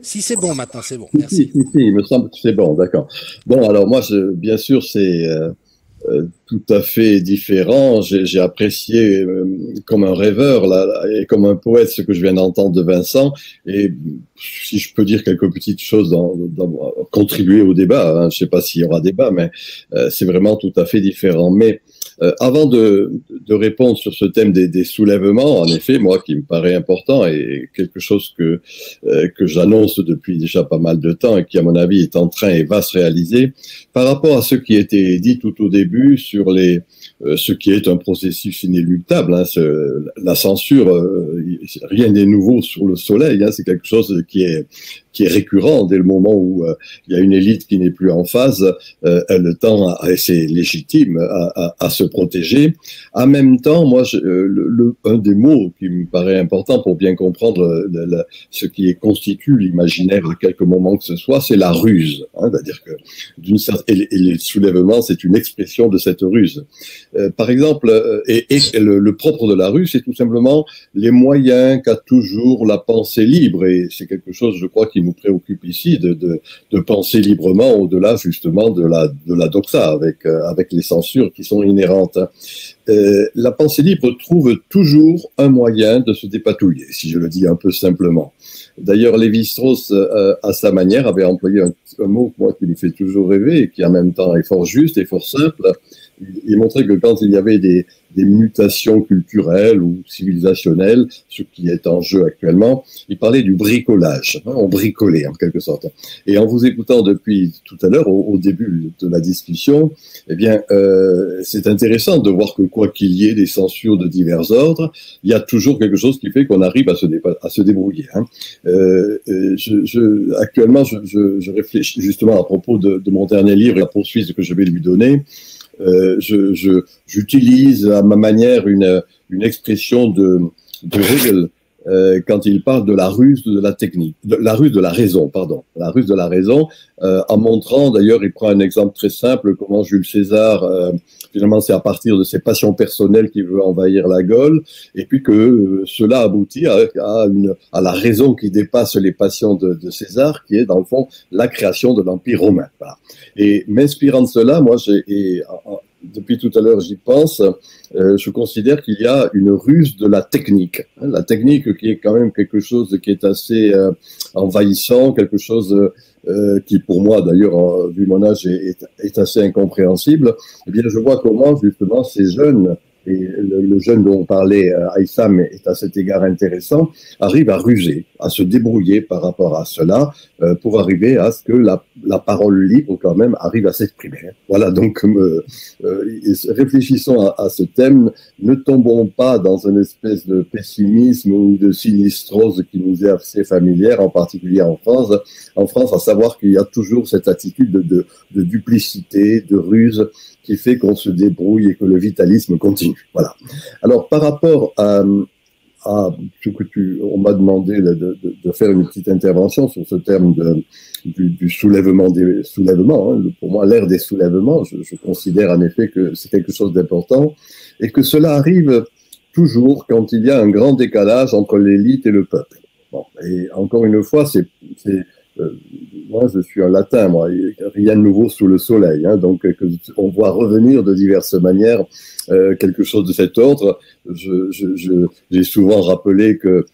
Si c'est bon maintenant, c'est bon. Merci.
Si, il me semble que c'est bon, d'accord. Bon, alors moi, bien sûr, c'est tout à fait différent. J'ai apprécié comme un rêveur là, et comme un poète ce que je viens d'entendre de Vincent. Et si je peux dire quelques petites choses contribuer au débat, hein, je ne sais pas s'il y aura débat, mais c'est vraiment tout à fait différent. Mais avant de répondre sur ce thème des soulèvements, en effet, moi qui me paraît important et quelque chose que j'annonce depuis déjà pas mal de temps et qui à mon avis est en train et va se réaliser, par rapport à ce qui a été dit tout au début sur ce qui est un processus inéluctable, hein, la censure, rien n'est nouveau sur le soleil, hein, c'est quelque chose qui est récurrent dès le moment où il y a une élite qui n'est plus en phase, elle tend, et c'est légitime, à se protéger. En même temps, moi, un des mots qui me paraît important pour bien comprendre ce qui constitue l'imaginaire à quelque moment que ce soit, c'est la ruse. Hein, c'est-à-dire que et les soulèvements, c'est une expression de cette ruse. Par exemple, et le propre de la ruse, c'est tout simplement les moyens qu'a toujours la pensée libre, et c'est quelque chose, je crois, qui nous préoccupe ici, de penser librement au-delà justement de la doxa, avec les censures qui sont inhérentes. La pensée libre trouve toujours un moyen de se dépatouiller, si je le dis un peu simplement. D'ailleurs, Lévi-Strauss, à sa manière, avait employé un mot moi, qui me fait toujours rêver et qui en même temps est fort juste et fort simple. Il montrait que quand il y avait des mutations culturelles ou civilisationnelles, ce qui est en jeu actuellement, il parlait du bricolage. Hein, on bricolait en quelque sorte. Et en vous écoutant depuis tout à l'heure, au début de la discussion, eh bien, c'est intéressant de voir que quoi qu'il y ait des censures de divers ordres, il y a toujours quelque chose qui fait qu'on arrive à se débrouiller. Hein. Actuellement, je réfléchis justement à propos de mon dernier livre, la poursuite que je vais lui donner. J'utilise à ma manière une expression de Hegel quand il parle de la ruse de la technique, la ruse de la raison, pardon, la ruse de la raison, en montrant, d'ailleurs, il prend un exemple très simple, comment Jules César, finalement, c'est à partir de ses passions personnelles qu'il veut envahir la Gaule, et puis que cela aboutit à la raison qui dépasse les passions de César, qui est, dans le fond, la création de l'Empire romain. Voilà. Et m'inspirant de cela, moi, depuis tout à l'heure j'y pense, je considère qu'il y a une ruse de la technique. Hein, la technique qui est quand même quelque chose qui est assez envahissant, quelque chose qui pour moi d'ailleurs, vu mon âge, est assez incompréhensible. Eh bien, je vois comment justement ces jeunes, et le jeune dont on parlait, Aïssam, est à cet égard intéressant, arrive à ruser, à se débrouiller par rapport à cela, pour arriver à ce que la parole libre, quand même, arrive à s'exprimer. Voilà, donc, réfléchissons à ce thème, ne tombons pas dans une espèce de pessimisme ou de sinistrose qui nous est assez familière, en particulier en France. En France, à savoir qu'il y a toujours cette attitude de duplicité, de ruse, qui fait qu'on se débrouille et que le vitalisme continue. Voilà. Alors, par rapport à ce que on m'a demandé de faire une petite intervention sur ce terme du soulèvement des soulèvements. Hein. Pour moi, l'ère des soulèvements, je considère en effet que c'est quelque chose d'important et que cela arrive toujours quand il y a un grand décalage entre l'élite et le peuple. Bon, et encore une fois, moi, je suis un latin, moi, rien de nouveau sous le soleil, hein, donc on voit revenir de diverses manières quelque chose de cet ordre. J'ai souvent rappelé que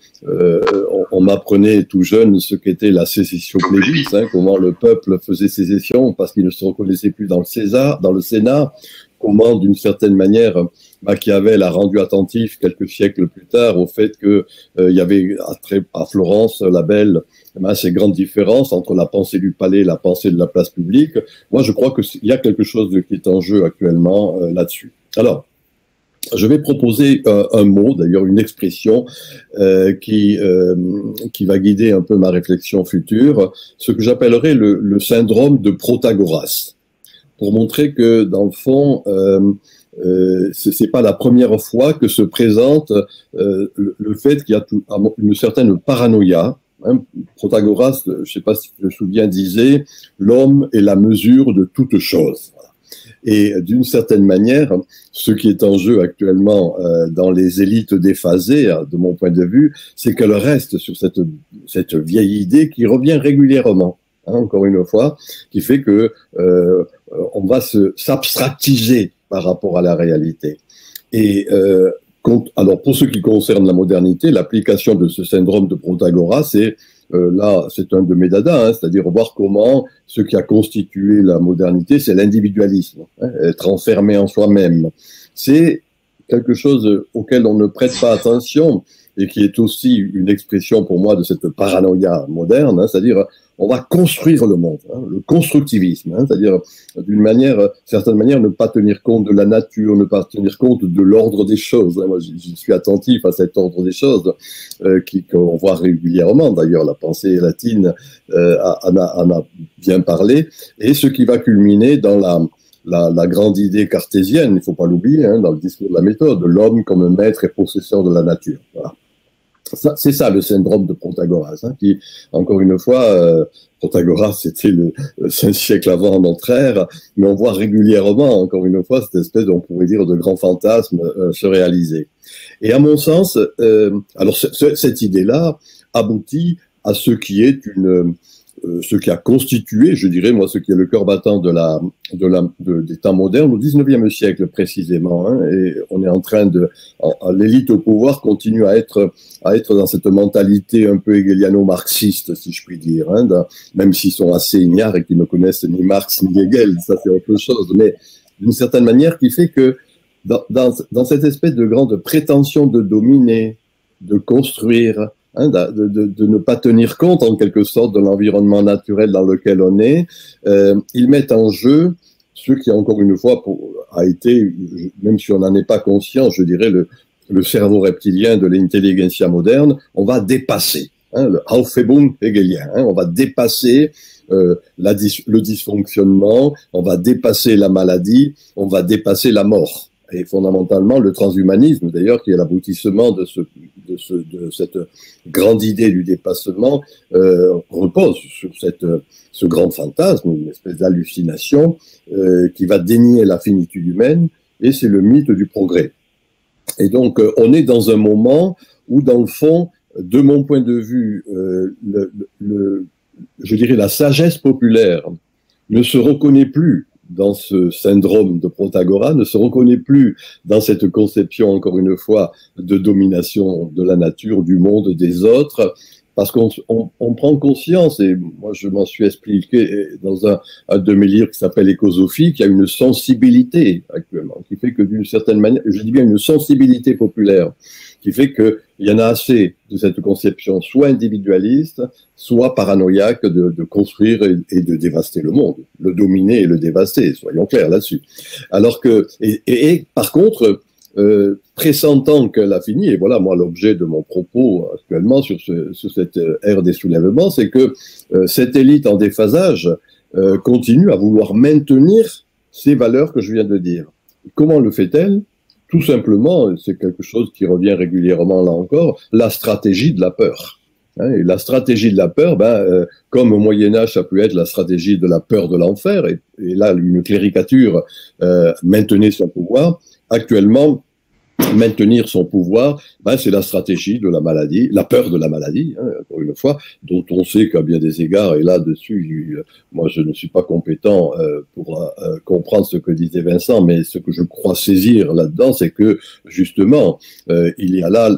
on m'apprenait tout jeune ce qu'était la sécession plébis, hein, comment le peuple faisait sécession parce qu'il ne se reconnaissait plus dans le Sénat, comment d'une certaine manière Machiavel a rendu attentif quelques siècles plus tard au fait que il y avait à Florence la belle ces grandes différences entre la pensée du palais et la pensée de la place publique. Moi, je crois qu'il y a quelque chose qui est en jeu actuellement là-dessus. Alors, je vais proposer un mot, d'ailleurs une expression qui va guider un peu ma réflexion future, ce que j'appellerais le syndrome de Protagoras, pour montrer que dans le fond, c'est pas la première fois que se présente le fait qu'il y a une certaine paranoïa. Hein, Protagoras, je ne sais pas si tu te souviens, disait « l'homme est la mesure de toute chose ». Et d'une certaine manière, ce qui est en jeu actuellement dans les élites déphasées, de mon point de vue, c'est qu'elles restent sur cette vieille idée qui revient régulièrement, hein, encore une fois, qui fait que on va s'abstractiser par rapport à la réalité. Et alors, pour ce qui concerne la modernité, l'application de ce syndrome de Protagoras, c'est un de mes dadas, hein, c'est-à-dire voir comment ce qui a constitué la modernité, c'est l'individualisme, hein, être enfermé en soi-même. C'est quelque chose auquel on ne prête pas attention et qui est aussi une expression pour moi de cette paranoïa moderne, hein, c'est-à-dire on va construire le monde, hein, le constructivisme, hein, c'est-à-dire d'une certaine manière, ne pas tenir compte de la nature, ne pas tenir compte de l'ordre des choses. Hein. Moi, je suis attentif à cet ordre des choses qu'on voit régulièrement. D'ailleurs, la pensée latine en a bien parlé, et ce qui va culminer dans la grande idée cartésienne, il ne faut pas l'oublier, hein, dans le discours de la méthode, l'homme comme maître et possesseur de la nature. Voilà. C'est ça le syndrome de Protagoras, hein, qui, encore une fois, Protagoras c'était le 5 siècles avant notre ère, mais on voit régulièrement, encore une fois, cette espèce, on pourrait dire, de grand fantasme se réaliser. Et à mon sens, alors cette idée-là aboutit à ce qui est ce qui a constitué, je dirais, moi, ce qui est le cœur battant des temps modernes, au 19e siècle précisément, hein, et on est en train l'élite au pouvoir continue à être dans cette mentalité un peu hegeliano-marxiste, si je puis dire, hein, même s'ils sont assez ignares et qu'ils ne connaissent ni Marx ni Hegel, ça c'est autre chose, mais d'une certaine manière qui fait que dans cette espèce de grande prétention de dominer, de construire, hein, de ne pas tenir compte en quelque sorte de l'environnement naturel dans lequel on est, ils mettent en jeu ce qui encore une fois a été, même si on n'en est pas conscient, je dirais le cerveau reptilien de l'intelligentsia moderne, on va dépasser, hein, le Aufhebung hegelien, hein, on va dépasser le dysfonctionnement, on va dépasser la maladie, on va dépasser la mort. Et fondamentalement, le transhumanisme, d'ailleurs, qui est l'aboutissement de cette grande idée du dépassement, repose sur ce grand fantasme, une espèce d'hallucination qui va dénier la finitude humaine, et c'est le mythe du progrès. Et donc, on est dans un moment où, dans le fond, de mon point de vue, je dirais la sagesse populaire ne se reconnaît plus dans ce syndrome de Protagoras, ne se reconnaît plus dans cette conception, encore une fois, de domination de la nature, du monde, des autres, parce qu'on prend conscience, et moi je m'en suis expliqué dans un de mes livres qui s'appelle Écosophie, qu'il y a une sensibilité actuellement, qui fait que d'une certaine manière, je dis bien une sensibilité populaire, qui fait qu'il y en a assez de cette conception soit individualiste, soit paranoïaque de construire et de dévaster le monde, le dominer et le dévaster, soyons clairs là-dessus. Alors que, et par contre, pressentant qu'elle a fini, et voilà moi l'objet de mon propos actuellement sur cette ère des soulèvements, c'est que cette élite en déphasage continue à vouloir maintenir ces valeurs que je viens de dire. Comment le fait-elle? Tout simplement, c'est quelque chose qui revient régulièrement là encore, la stratégie de la peur. Et la stratégie de la peur, comme au Moyen-Âge, ça peut être la stratégie de la peur de l'enfer, et là, une cléricature maintenait son pouvoir. Actuellement, maintenir son pouvoir, c'est la stratégie de la maladie, la peur de la maladie, encore une fois, dont on sait qu'à bien des égards, et là-dessus, moi je ne suis pas compétent pour comprendre ce que disait Vincent, mais ce que je crois saisir là-dedans, c'est que justement, il y a là,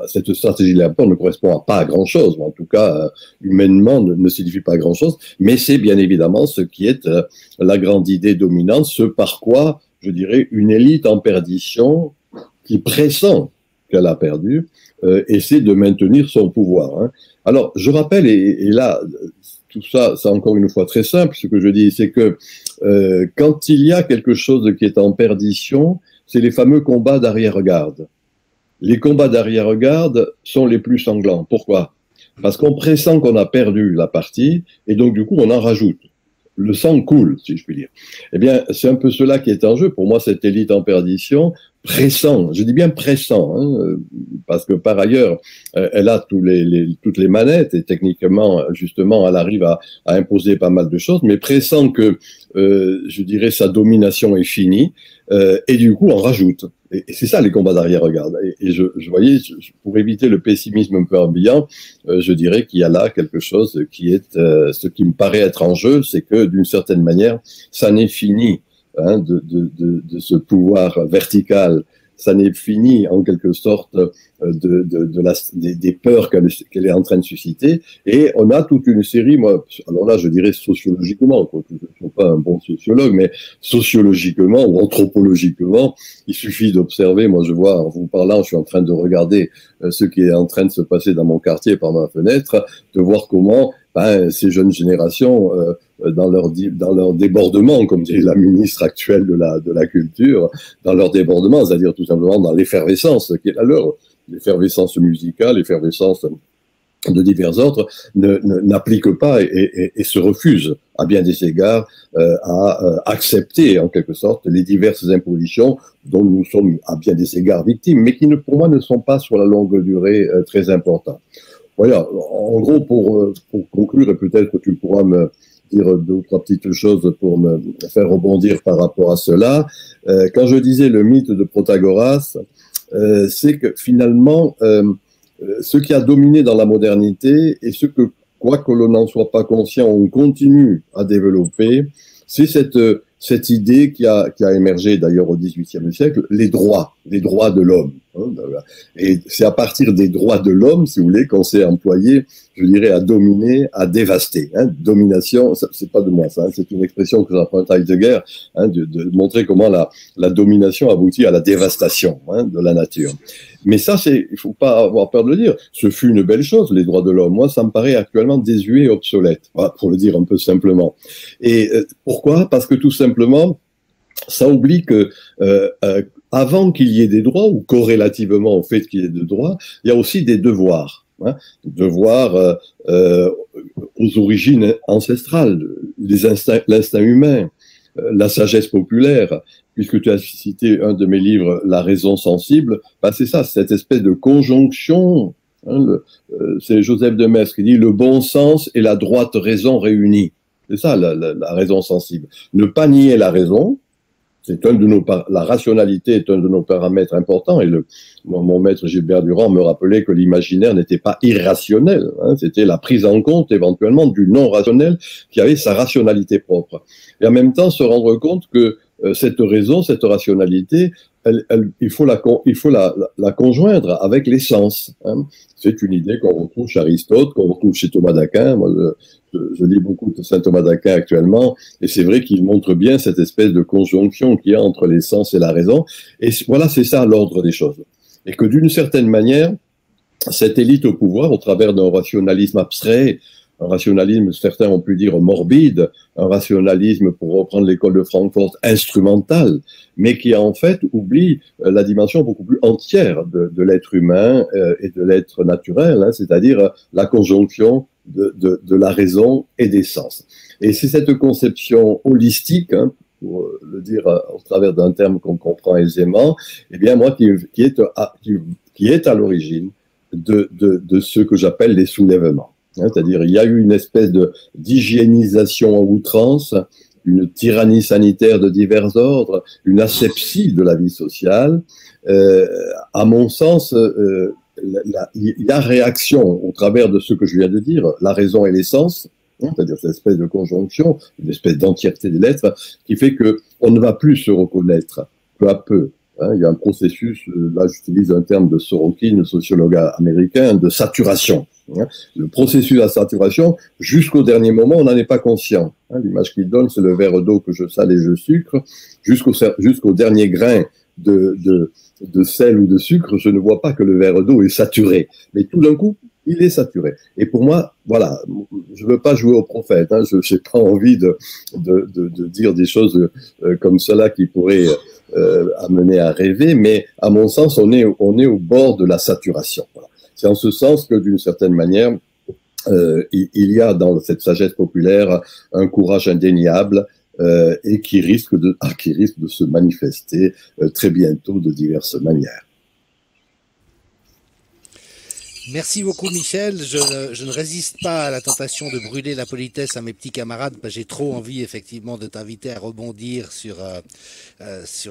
cette stratégie de la peur ne correspond pas à grand-chose, en tout cas, humainement, ne signifie pas grand-chose, mais c'est bien évidemment ce qui est la grande idée dominante, ce par quoi je dirais, une élite en perdition qui pressent qu'elle a perdu, essaie de maintenir son pouvoir. Alors, je rappelle, et là, tout ça, c'est encore une fois très simple, ce que je dis, c'est que quand il y a quelque chose qui est en perdition, c'est les fameux combats d'arrière-garde. Les combats d'arrière-garde sont les plus sanglants. Pourquoi? Parce qu'on pressent qu'on a perdu la partie, et donc du coup, on en rajoute. Le sang coule, si je puis dire. Eh bien, c'est un peu cela qui est en jeu. Pour moi, cette élite en perdition, pressant, je dis bien pressant, parce que par ailleurs, elle a toutes les manettes et techniquement, justement, elle arrive à imposer pas mal de choses, mais pressant que, je dirais, sa domination est finie, et du coup, on rajoute. Et c'est ça les combats d'arrière-garde. Et je voyais, pour éviter le pessimisme un peu ambiant, je dirais qu'il y a là quelque chose qui est, ce qui me paraît être en jeu, c'est que d'une certaine manière, ça n'est fini de ce pouvoir vertical. Ça n'est fini en quelque sorte des peurs qu'elle est en train de susciter. Et on a toute une série, moi, alors là je dirais sociologiquement, quoi, je ne suis pas un bon sociologue, mais sociologiquement ou anthropologiquement, il suffit d'observer. Moi je vois, en vous parlant, je suis en train de regarder ce qui est en train de se passer dans mon quartier par ma fenêtre, de voir comment ces jeunes générations, dans leur débordement, comme dit la ministre actuelle de la culture, dans leur débordement, c'est-à-dire tout simplement dans l'effervescence qui est la leur, l'effervescence musicale, l'effervescence de divers ordres, n'appliquent pas et se refusent à bien des égards à accepter en quelque sorte les diverses impositions dont nous sommes à bien des égards victimes, mais qui pour moi ne sont pas sur la longue durée très importantes. Voilà, en gros, pour conclure, et peut-être que tu pourras me dire deux ou trois petites choses pour me faire rebondir par rapport à cela. Quand je disais le mythe de Protagoras, c'est que finalement, ce qui a dominé dans la modernité et ce que, quoi que l'on n'en soit pas conscient, on continue à développer, c'est cette idée qui a émergé d'ailleurs au XVIIIe siècle, les droits de l'homme. Et c'est à partir des droits de l'homme, si vous voulez, qu'on s'est employé, je dirais, à dominer, à dévaster. Domination, c'est pas de moi ça, c'est une expression que j'emprunte à Heidegger, de montrer comment la domination aboutit à la dévastation de la nature. Mais ça, il faut pas avoir peur de le dire. Ce fut une belle chose, les droits de l'homme. Moi, ça me paraît actuellement désuet et obsolète, pour le dire un peu simplement. Et pourquoi? Parce que tout simplement, ça oublie que avant qu'il y ait des droits, ou corrélativement au fait qu'il y ait des droits, il y a aussi des devoirs. Devoirs aux origines ancestrales, l'instinct humain, la sagesse populaire. Puisque tu as cité un de mes livres, La raison sensible, c'est ça, cette espèce de conjonction. C'est Joseph de Maistre qui dit le bon sens et la droite raison réunis. C'est ça la raison sensible. Ne pas nier la raison, C'est un de la rationalité est un de nos paramètres importants. Et mon maître Gilbert Durand me rappelait que l'imaginaire n'était pas irrationnel. Hein, c'était la prise en compte éventuellement du non rationnel qui avait sa rationalité propre. Et en même temps, se rendre compte que cette raison, cette rationalité, il faut la conjoindre avec les sens. Hein. C'est une idée qu'on retrouve chez Aristote, qu'on retrouve chez Thomas d'Aquin. Moi, je lis beaucoup de saint Thomas d'Aquin actuellement, et c'est vrai qu'il montre bien cette espèce de conjonction qu'il y a entre les sens et la raison. Et voilà, c'est ça l'ordre des choses. Et que d'une certaine manière, cette élite au pouvoir, au travers d'un rationalisme abstrait, un rationalisme, certains ont pu dire morbide, un rationalisme, pour reprendre l'école de Francfort, instrumental, mais qui en fait oublie la dimension beaucoup plus entière de l'être humain et de l'être naturel, hein, c'est-à-dire la conjonction de la raison et des sens. Et c'est cette conception holistique, hein, pour le dire au travers d'un terme qu'on comprend aisément, eh bien moi qui est à l'origine de ce que j'appelle les soulèvements. Hein, c'est-à-dire il y a eu une espèce d'hygiénisation en outrance, une tyrannie sanitaire de divers ordres, une asepsie de la vie sociale. À mon sens, il y a réaction au travers de ce que je viens de dire, la raison et les sens, hein, c'est-à-dire cette espèce de conjonction, une espèce d'entièreté des lettres, qui fait que on ne va plus se reconnaître peu à peu. Hein, il y a un processus, là j'utilise un terme de Sorokin, sociologue américain, de saturation. Hein. Le processus de saturation, jusqu'au dernier moment, on n'en est pas conscient. Hein, l'image qu'il donne, c'est le verre d'eau que je sale et je sucre. Jusqu'au dernier grain de sel ou de sucre, je ne vois pas que le verre d'eau est saturé. Mais tout d'un coup, il est saturé. Et pour moi, voilà, je veux pas jouer au prophète. Hein, je n'ai pas envie de dire des choses comme cela qui pourraient amener à rêver. Mais à mon sens, on est au bord de la saturation. Voilà. C'est en ce sens que, d'une certaine manière, il y a dans cette sagesse populaire un courage indéniable et qui risque de se manifester très bientôt de diverses manières.
Merci beaucoup Michel, je ne résiste pas à la tentation de brûler la politesse à mes petits camarades, parce que j'ai trop envie effectivement de t'inviter à rebondir sur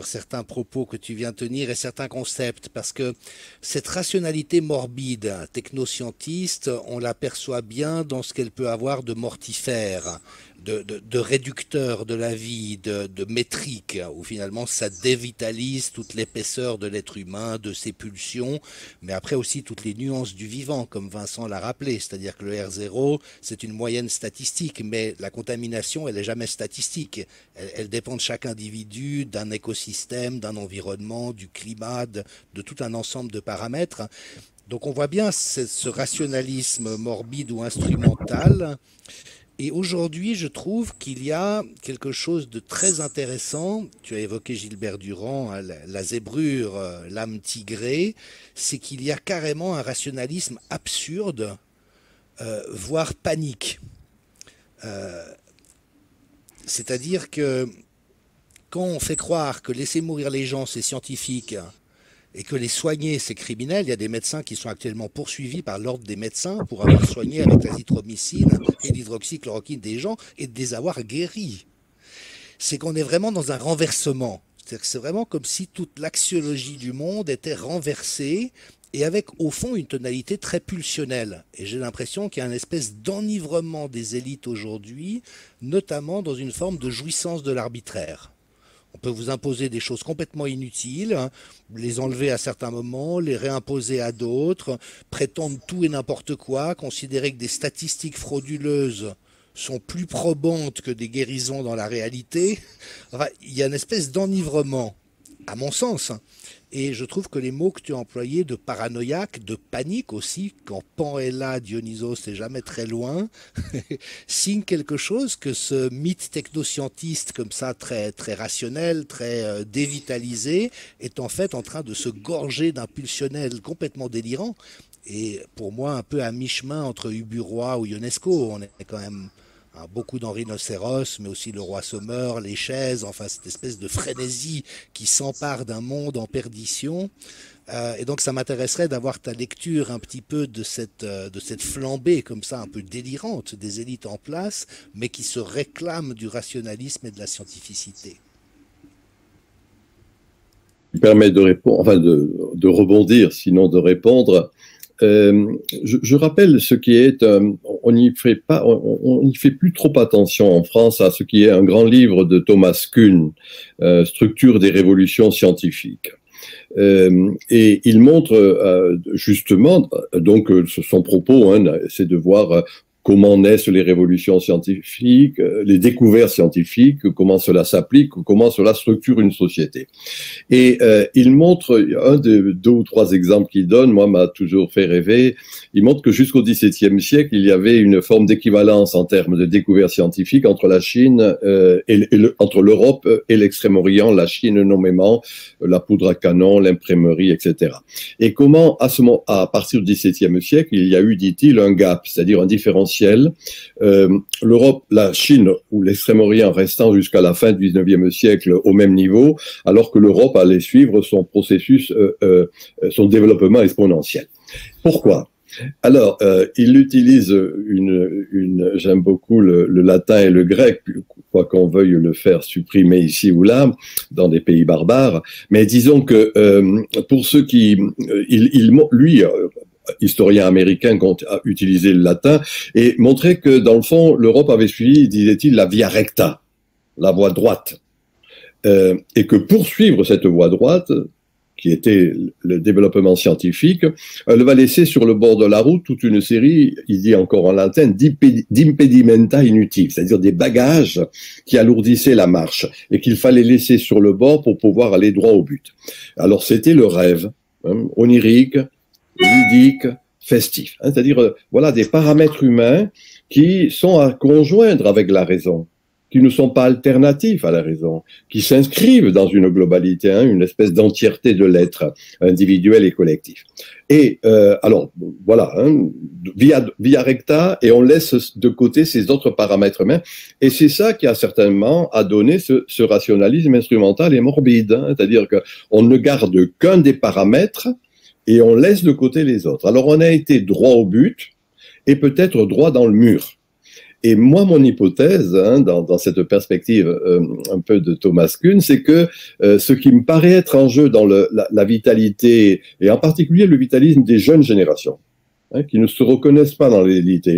certains propos que tu viens tenir et certains concepts, parce que cette rationalité morbide, technoscientiste, on l'aperçoit bien dans ce qu'elle peut avoir de mortifère, de réducteur de la vie, de métrique, où finalement ça dévitalise toute l'épaisseur de l'être humain, de ses pulsions, mais après aussi toutes les nuances du vivant, comme Vincent l'a rappelé, c'est-à-dire que le R0, c'est une moyenne statistique, mais la contamination, elle n'est jamais statistique. Elle dépend de chaque individu, d'un écosystème, d'un environnement, du climat, de tout un ensemble de paramètres. Donc on voit bien ce rationalisme morbide ou instrumental. Et aujourd'hui, je trouve qu'il y a quelque chose de très intéressant. Tu as évoqué Gilbert Durand, hein, la zébrure, l'âme tigrée. C'est qu'il y a carrément un rationalisme absurde, voire panique. C'est-à-dire que quand on fait croire que laisser mourir les gens, c'est scientifique, et que les soigner, c'est criminel. Il y a des médecins qui sont actuellement poursuivis par l'ordre des médecins pour avoir soigné avec l'azithromycine et l'hydroxychloroquine des gens et de les avoir guéris. C'est qu'on est vraiment dans un renversement. C'est-à-dire que c'est vraiment comme si toute l'axiologie du monde était renversée et avec, au fond, une tonalité très pulsionnelle. Et j'ai l'impression qu'il y a une espèce d'enivrement des élites aujourd'hui, notamment dans une forme de jouissance de l'arbitraire. On peut vous imposer des choses complètement inutiles, hein, les enlever à certains moments, les réimposer à d'autres, prétendre tout et n'importe quoi, considérer que des statistiques frauduleuses sont plus probantes que des guérisons dans la réalité. Enfin, il y a une espèce d'enivrement, à mon sens. Et je trouve que les mots que tu as employés de paranoïaque, de panique aussi, quand Pan est là, Dionysos n'est jamais très loin, signe quelque chose que ce mythe technoscientiste comme ça, très, très rationnel, très dévitalisé, est en fait en train de se gorger d'un pulsionnel complètement délirant. Et pour moi, un peu à mi-chemin entre Uburoy ou Ionesco. On est quand même beaucoup dans Rhinocéros, mais aussi le roi Sommeur, les chaises, enfin cette espèce de frénésie qui s'empare d'un monde en perdition. Et donc ça m'intéresserait d'avoir ta lecture un petit peu de cette flambée comme ça un peu délirante des élites en place, mais qui se réclament du rationalisme et de la scientificité.
permet de répondre, enfin de rebondir, sinon de répondre. Je rappelle ce qui est, on n'y fait plus trop attention en France à ce qui est un grand livre de Thomas Kuhn, Structure des révolutions scientifiques. Et il montre justement, donc son propos, hein, c'est de voir comment naissent les révolutions scientifiques, les découvertes scientifiques, comment cela s'applique, comment cela structure une société. Et il montre, un des 2 ou 3 exemples qu'il donne, moi, m'a toujours fait rêver. Il montre que jusqu'au XVIIe siècle, il y avait une forme d'équivalence en termes de découvertes scientifiques entre la Chine entre l'Europe et l'Extrême-Orient, la Chine nommément, la poudre à canon, l'imprimerie, etc. Et comment, à partir du XVIIe siècle, il y a eu, dit-il, un gap, c'est-à-dire un différentiel. L'Europe, la Chine ou l'Extrême-Orient restant jusqu'à la fin du XIXe siècle au même niveau, alors que l'Europe allait suivre son processus, son développement exponentiel. Pourquoi ? Alors, il utilise j'aime beaucoup le latin et le grec, quoi qu'on veuille le faire supprimer ici ou là, dans des pays barbares, mais disons que pour ceux qui, lui, historien américain a utilisé le latin et montrait que dans le fond l'Europe avait suivi, disait-il, la via recta, la voie droite, et que pour suivre cette voie droite, qui était le développement scientifique, elle va laisser sur le bord de la route toute une série, il dit encore en latin, d'impedimenta inutiles, c'est-à-dire des bagages qui alourdissaient la marche et qu'il fallait laisser sur le bord pour pouvoir aller droit au but. Alors c'était le rêve, hein, onirique, ludique, festif, hein, c'est-à-dire voilà des paramètres humains qui sont à conjoindre avec la raison, qui ne sont pas alternatifs à la raison, qui s'inscrivent dans une globalité, hein, une espèce d'entièreté de l'être individuel et collectif. Et alors voilà, hein, via recta, et on laisse de côté ces autres paramètres humains, et c'est ça qui a certainement donné ce rationalisme instrumental et morbide, hein, c'est-à-dire qu'on ne garde qu'un des paramètres et on laisse de côté les autres. Alors on a été droit au but et peut-être droit dans le mur. Et moi, mon hypothèse, hein, dans cette perspective un peu de Thomas Kuhn, c'est que ce qui me paraît être en jeu dans la vitalité, et en particulier le vitalisme des jeunes générations, hein, qui ne se reconnaissent pas dans l'élite.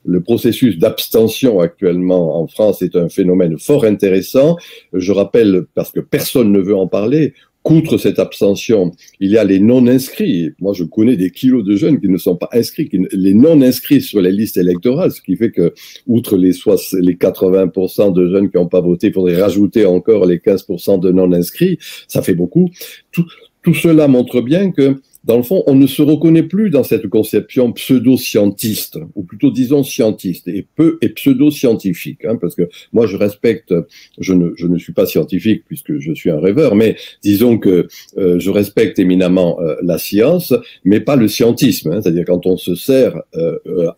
Le processus d'abstention actuellement en France est un phénomène fort intéressant. Je rappelle, parce que personne ne veut en parler, qu'outre cette abstention, il y a les non-inscrits. Moi, je connais des kilos de jeunes qui ne sont pas inscrits, les non-inscrits sur les listes électorales, ce qui fait que, outre les 80% de jeunes qui n'ont pas voté, il faudrait rajouter encore les 15% de non-inscrits. Ça fait beaucoup. Tout cela montre bien que, dans le fond, on ne se reconnaît plus dans cette conception pseudo-scientiste, ou plutôt disons scientiste, et pseudo-scientifique, hein, parce que moi je respecte, je ne suis pas scientifique puisque je suis un rêveur, mais disons que je respecte éminemment la science, mais pas le scientisme, hein, c'est-à-dire quand on se sert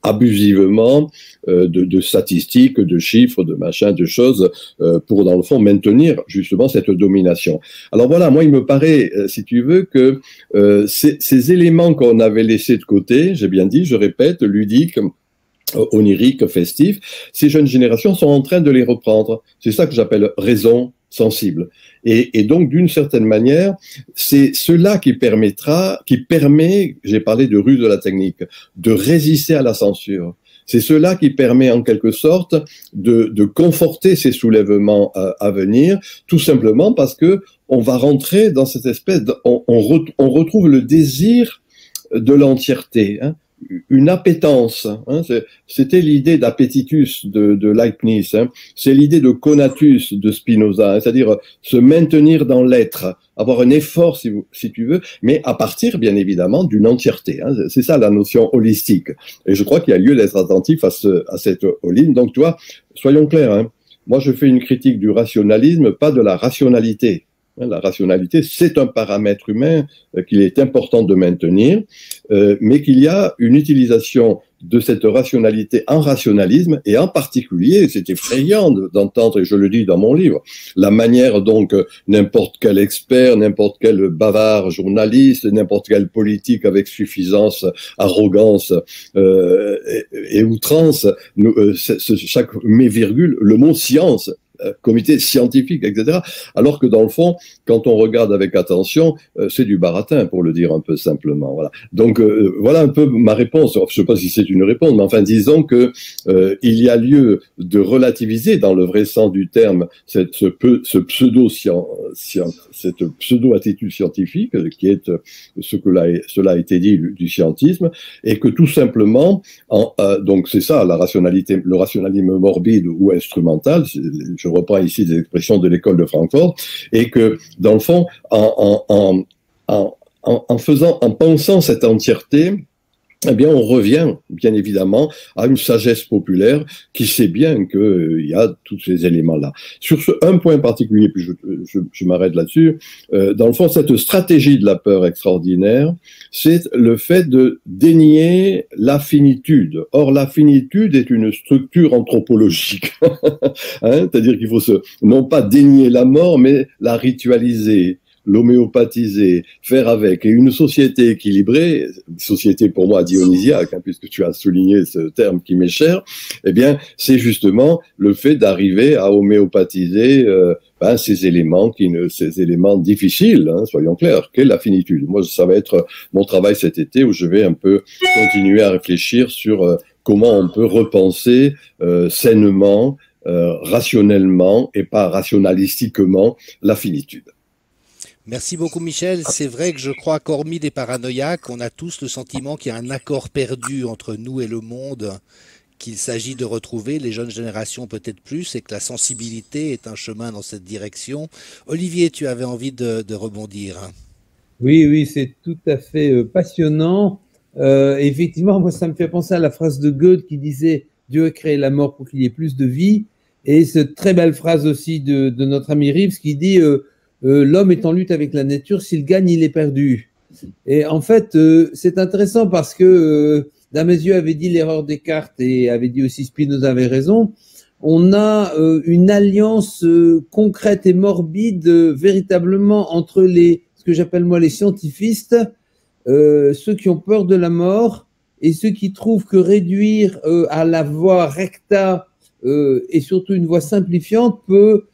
abusivement de statistiques, de chiffres, de machins, de choses, pour dans le fond maintenir justement cette domination. Alors voilà, moi il me paraît, si tu veux, que ces éléments qu'on avait laissés de côté, j'ai bien dit, je répète, ludiques, oniriques, festifs, ces jeunes générations sont en train de les reprendre. C'est ça que j'appelle raison sensible. Et donc, d'une certaine manière, c'est cela qui permet, j'ai parlé de ruse de la technique, de résister à la censure. C'est cela qui permet en quelque sorte de conforter ces soulèvements à venir, tout simplement parce que on va rentrer dans cette espèce on retrouve le désir de l'entièreté, hein, une appétence. Hein, c'était l'idée d'appetitus de Leibniz, hein, c'est l'idée de conatus de Spinoza, hein, c'est-à-dire se maintenir dans l'être, avoir un effort si tu veux, mais à partir bien évidemment d'une entièreté. Hein, c'est ça la notion holistique. Et je crois qu'il y a lieu d'être attentif à cette holine. Donc tu vois, soyons clairs, hein, moi je fais une critique du rationalisme, pas de la rationalité. La rationalité, c'est un paramètre humain qu'il est important de maintenir, mais qu'il y a une utilisation de cette rationalité en rationalisme, et en particulier, c'est effrayant d'entendre, et je le dis dans mon livre, la manière donc n'importe quel expert, n'importe quel bavard journaliste, n'importe quel politique avec suffisance, arrogance et outrance, chaque virgule, le mot science, comité scientifique, etc. Alors que dans le fond, quand on regarde avec attention, c'est du baratin, pour le dire un peu simplement. Voilà. Donc voilà un peu ma réponse. Je ne sais pas si c'est une réponse, mais enfin disons que il y a lieu de relativiser dans le vrai sens du terme cette pseudo-attitude scientifique qui est cela a été dit du scientisme, et que tout simplement, donc c'est ça le rationalisme morbide ou instrumental, je reprends ici des expressions de l'école de Francfort, et que dans le fond, en pensant cette entièreté, eh bien, on revient, bien évidemment, à une sagesse populaire qui sait bien qu'il y a tous ces éléments-là. Sur un point particulier, puis je m'arrête là-dessus, dans le fond, cette stratégie de la peur extraordinaire, c'est le fait de dénier la finitude. Or, la finitude est une structure anthropologique. C'est-à-dire qu'il faut non pas dénier la mort, mais la ritualiser, l'homéopathiser, faire avec. Et une société équilibrée, société pour moi dionysiaque, puisque tu as souligné ce terme qui m'est cher, eh bien, c'est justement le fait d'arriver à homéopathiser ces éléments difficiles, soyons clairs, qu'est la finitude. Moi, ça va être mon travail cet été où je vais un peu continuer à réfléchir sur comment on peut repenser sainement, rationnellement et pas rationalistiquement la finitude.
Merci beaucoup Michel. C'est vrai que je crois qu'hormis des paranoïaques, on a tous le sentiment qu'il y a un accord perdu entre nous et le monde, qu'il s'agit de retrouver, les jeunes générations peut-être plus, et que la sensibilité est un chemin dans cette direction. Olivier, tu avais envie de rebondir.
Oui, c'est tout à fait passionnant. Effectivement, moi, ça me fait penser à la phrase de Goethe qui disait « Dieu a créé la mort pour qu'il y ait plus de vie ». Et cette très belle phrase aussi de notre ami Reeves qui dit l'homme est en lutte avec la nature, s'il gagne, il est perdu. Et en fait, c'est intéressant parce que Damasio avait dit l'erreur des cartes et avait dit aussi Spinoza avait raison. On a une alliance concrète et morbide véritablement entre ce que j'appelle moi les scientifistes, ceux qui ont peur de la mort et ceux qui trouvent que réduire à la voie recta et surtout une voie simplifiante peut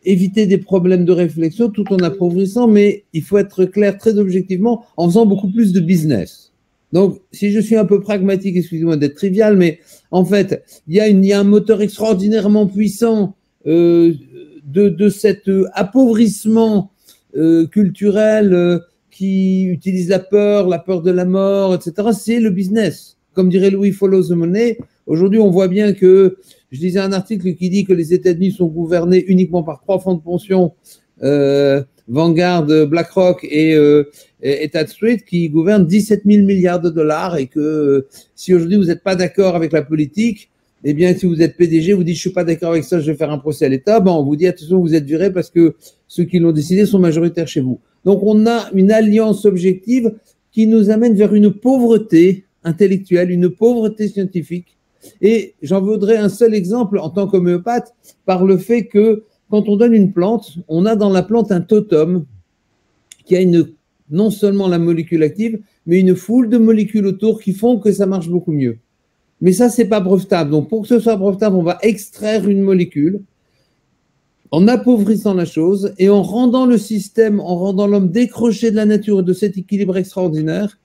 éviter des problèmes de réflexion tout en appauvrissant, mais il faut être clair très objectivement en faisant beaucoup plus de business. Donc, si je suis un peu pragmatique, excusez-moi d'être trivial, mais en fait, il y a un moteur extraordinairement puissant de cet appauvrissement culturel qui utilise la peur de la mort, etc. C'est le business. Comme dirait Louis Follow the Money, aujourd'hui, on voit bien que je lisais un article qui dit que les États-Unis sont gouvernés uniquement par 3 fonds de pension, Vanguard, BlackRock et State Street, qui gouvernent 17 000 milliards de dollars, et que si aujourd'hui vous n'êtes pas d'accord avec la politique, eh bien, si vous êtes PDG, vous dites je suis pas d'accord avec ça, je vais faire un procès à l'État, ben on vous dit attention, vous êtes viré parce que ceux qui l'ont décidé sont majoritaires chez vous. Donc on a une alliance objective qui nous amène vers une pauvreté intellectuelle, une pauvreté scientifique. Et j'en voudrais un seul exemple en tant qu'homéopathe, par le fait que quand on donne une plante, on a dans la plante un totem qui a non seulement la molécule active, mais une foule de molécules autour qui font que ça marche beaucoup mieux. Mais ça, c'est pas brevetable. Donc, pour que ce soit brevetable, on va extraire une molécule en appauvrissant la chose et en rendant le système, en rendant l'homme décroché de la nature et de cet équilibre extraordinaire.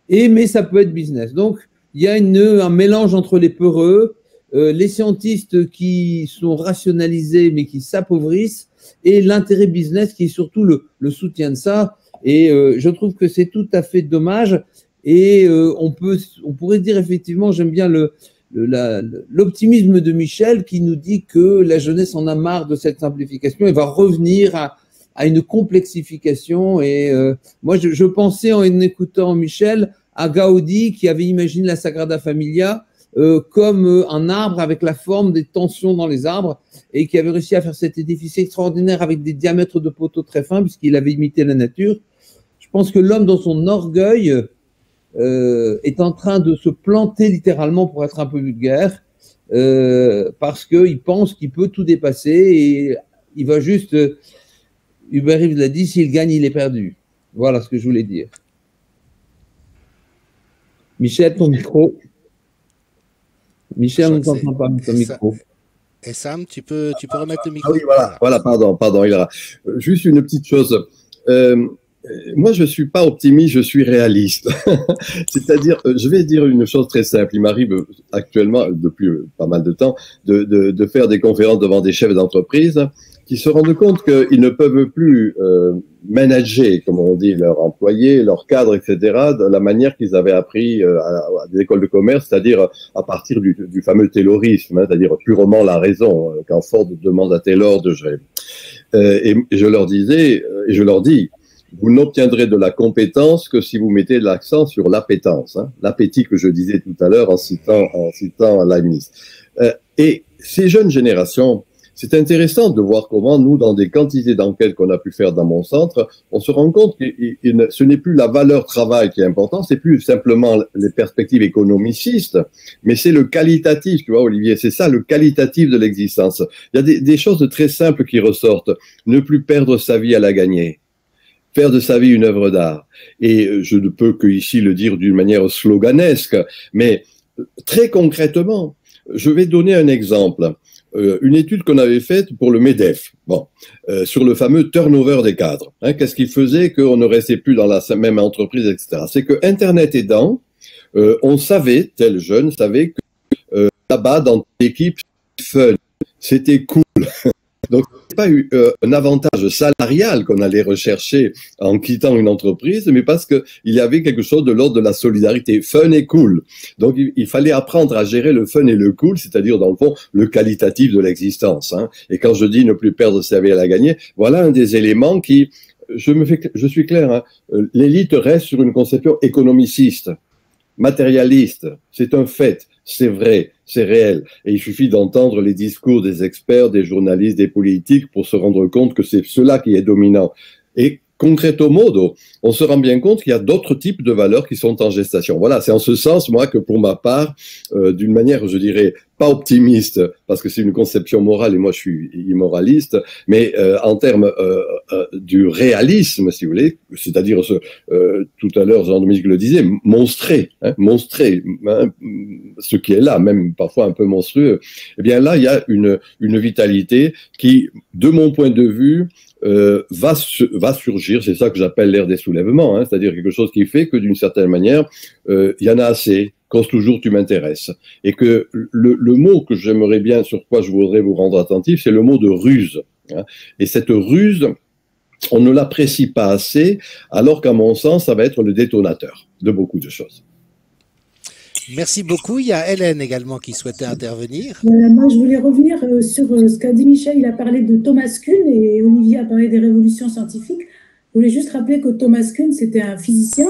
Mais ça peut être business. Donc, il y a un mélange entre les peureux, les scientistes qui sont rationalisés mais qui s'appauvrissent, et l'intérêt business qui est surtout le soutien de ça. Et je trouve que c'est tout à fait dommage. Et on pourrait dire effectivement, j'aime bien l'optimisme de Michel qui nous dit que la jeunesse en a marre de cette simplification et va revenir à une complexification. Et moi, je pensais en écoutant Michel à Gaudi qui avait imaginé la Sagrada Familia comme un arbre avec la forme des tensions dans les arbres et qui avait réussi à faire cet édifice extraordinaire avec des diamètres de poteaux très fins puisqu'il avait imité la nature. Je pense que l'homme, dans son orgueil, est en train de se planter littéralement, pour être un peu vulgaire, parce qu'il pense qu'il peut tout dépasser et il va juste, Hubert Reeves l'a dit, s'il gagne, il est perdu. Voilà ce que je voulais dire. Michel, ton micro. Michel, on ne t'entend pas, ton micro.
Et Sam, tu peux remettre le micro.
Ah oui, voilà, pardon, Hilara. Juste une petite chose. Moi, je suis pas optimiste, je suis réaliste. C'est-à-dire, je vais dire une chose très simple. Il m'arrive actuellement, depuis pas mal de temps, de faire des conférences devant des chefs d'entreprise qui se rendent compte qu'ils ne peuvent plus manager, comme on dit, leurs employés, leurs cadres, etc., de la manière qu'ils avaient appris à des écoles de commerce, c'est-à-dire à partir du fameux taylorisme, hein, c'est-à-dire purement la raison. Quand Ford demande à Taylor de gérer. Et je leur disais, et je leur dis, vous n'obtiendrez de la compétence que si vous mettez l'accent sur l'appétence, hein, l'appétit que je disais tout à l'heure en citant Leibniz. Et ces jeunes générations, c'est intéressant de voir comment nous, dans des quantités d'enquêtes qu'on a pu faire dans mon centre, on se rend compte que ce n'est plus la valeur travail qui est importante, c'est plus simplement les perspectives économicistes, mais c'est le qualitatif, tu vois, Olivier, c'est ça, le qualitatif de l'existence. Il y a des choses très simples qui ressortent. Ne plus perdre sa vie à la gagner. Faire de sa vie une œuvre d'art. Et je ne peux que ici le dire d'une manière sloganesque, mais très concrètement, je vais donner un exemple. Une étude qu'on avait faite pour le MEDEF, sur le fameux turnover des cadres. Hein, qu'est-ce qui faisait qu'on ne restait plus dans la même entreprise, etc. C'est que Internet aidant, on savait, tel jeune savait que là-bas, dans l'équipe, fun, c'était cool. Donc, c'est pas eu un avantage salarial qu'on allait rechercher en quittant une entreprise, mais parce que il y avait quelque chose de l'ordre de la solidarité, fun et cool. Donc, il fallait apprendre à gérer le fun et le cool, c'est-à-dire, dans le fond, le qualitatif de l'existence. Hein. Et quand je dis ne plus perdre sa vie à la gagner, voilà un des éléments qui, je suis clair, hein, l'élite reste sur une conception économiciste, matérialiste. C'est un fait. C'est vrai, c'est réel. Et il suffit d'entendre les discours des experts, des journalistes, des politiques pour se rendre compte que c'est cela qui est dominant. Et concreto modo, on se rend bien compte qu'il y a d'autres types de valeurs qui sont en gestation. Voilà, c'est en ce sens, moi, que pour ma part, d'une manière, je dirais, pas optimiste, parce que c'est une conception morale et moi je suis immoraliste, mais en termes du réalisme, si vous voulez, c'est-à-dire tout à l'heure Jean-Dominique le disait, montrer ce qui est là, même parfois un peu monstrueux, eh bien là il y a une vitalité qui, de mon point de vue, va surgir, c'est ça que j'appelle l'ère des soulèvements, hein, c'est-à-dire quelque chose qui fait que d'une certaine manière, il y en a assez. Cause toujours tu m'intéresses. Et que le mot que j'aimerais bien, sur quoi je voudrais vous rendre attentif, c'est le mot de ruse. Hein. Et cette ruse, on ne l'apprécie pas assez, alors qu'à mon sens, ça va être le détonateur de beaucoup de choses.
Merci beaucoup. Il y a Hélène également qui souhaitait intervenir.
Moi, je voulais revenir sur ce qu'a dit Michel. Il a parlé de Thomas Kuhn et Olivier a parlé des révolutions scientifiques. Je voulais juste rappeler que Thomas Kuhn, c'était un physicien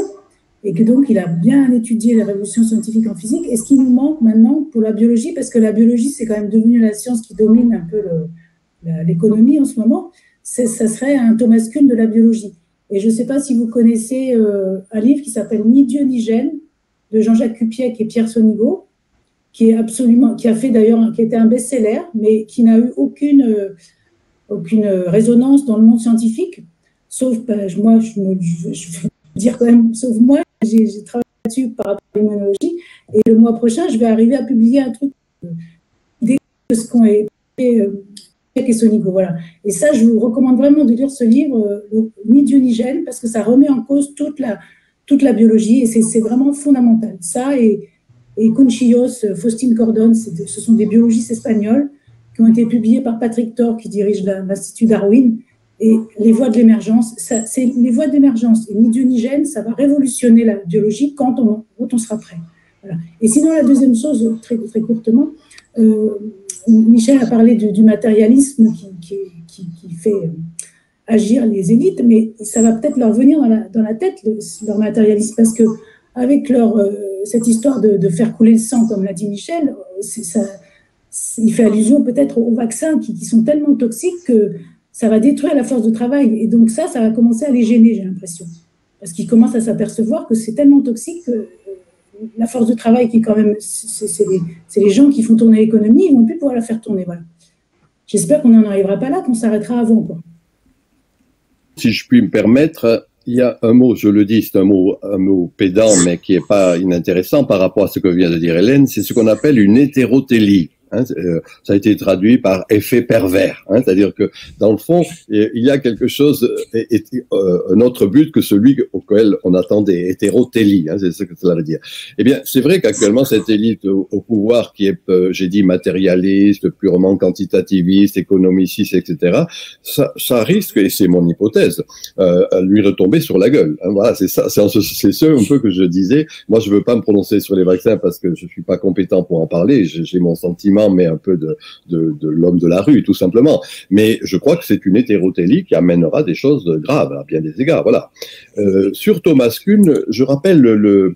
et que donc il a bien étudié les révolutions scientifiques en physique. Et ce qui nous manque maintenant pour la biologie, parce que la biologie, c'est quand même devenu la science qui domine un peu l'économie en ce moment, ça serait un Thomas Kuhn de la biologie. Et je ne sais pas si vous connaissez un livre qui s'appelle Ni Dieu ni gène, de Jean-Jacques Cupiec et Pierre Sonigo, qui a fait d'ailleurs, qui était un best-seller, mais qui n'a eu aucune résonance dans le monde scientifique, sauf, moi, je vais dire quand même, sauf moi, j'ai travaillé là-dessus par rapport à l'immunologie, et le mois prochain, je vais arriver à publier un truc de ce qu'ont fait Cupiec et Sonigo, voilà. Et ça, je vous recommande vraiment de lire ce livre, Ni Dieu ni gène, parce que ça remet en cause toute la biologie, et c'est vraiment fondamental. Ça, et Conchillos, Faustine Cordon, ce sont des biologistes espagnols qui ont été publiés par Patrick Thor, qui dirige l'Institut Darwin, et les voies de l'émergence, c'est les voies de l'émergence, et Ni Dieu ni gène, ça va révolutionner la biologie quand on sera prêt. Voilà. Et sinon, la deuxième chose, très, très courtement, Michel a parlé du matérialisme qui fait agir les élites, mais ça va peut-être leur venir dans la tête, leur matérialisme, parce que avec cette histoire de faire couler le sang, comme l'a dit Michel, il fait allusion peut-être aux vaccins qui sont tellement toxiques que ça va détruire la force de travail. Et donc ça va commencer à les gêner, j'ai l'impression. Parce qu'ils commencent à s'apercevoir que c'est tellement toxique que la force de travail qui, quand même, c'est les gens qui font tourner l'économie, ils ne vont plus pouvoir la faire tourner. Voilà. J'espère qu'on n'en arrivera pas là, qu'on s'arrêtera avant, quoi.
Si je puis me permettre, il y a un mot, je le dis, c'est un mot pédant, mais qui n'est pas inintéressant par rapport à ce que vient de dire Hélène, c'est ce qu'on appelle une hétérotélie. Hein, ça a été traduit par effet pervers, hein, c'est-à-dire que dans le fond, il y a quelque chose, un autre but que celui auquel on attendait, hétérotélie, hein, c'est ce que cela veut dire. Eh bien, c'est vrai qu'actuellement cette élite au pouvoir, qui est, j'ai dit, matérialiste, purement quantitativiste, économiciste, etc., ça risque, et c'est mon hypothèse, à lui retomber sur la gueule. Hein, voilà, c'est ça, c'est ce un peu que je disais. Moi, je veux pas me prononcer sur les vaccins parce que je suis pas compétent pour en parler. J'ai mon sentiment, mais un peu de l'homme de la rue, tout simplement. Mais je crois que c'est une hétérotélie qui amènera des choses graves à bien des égards. Voilà. Sur Thomas Kuhn, je rappelle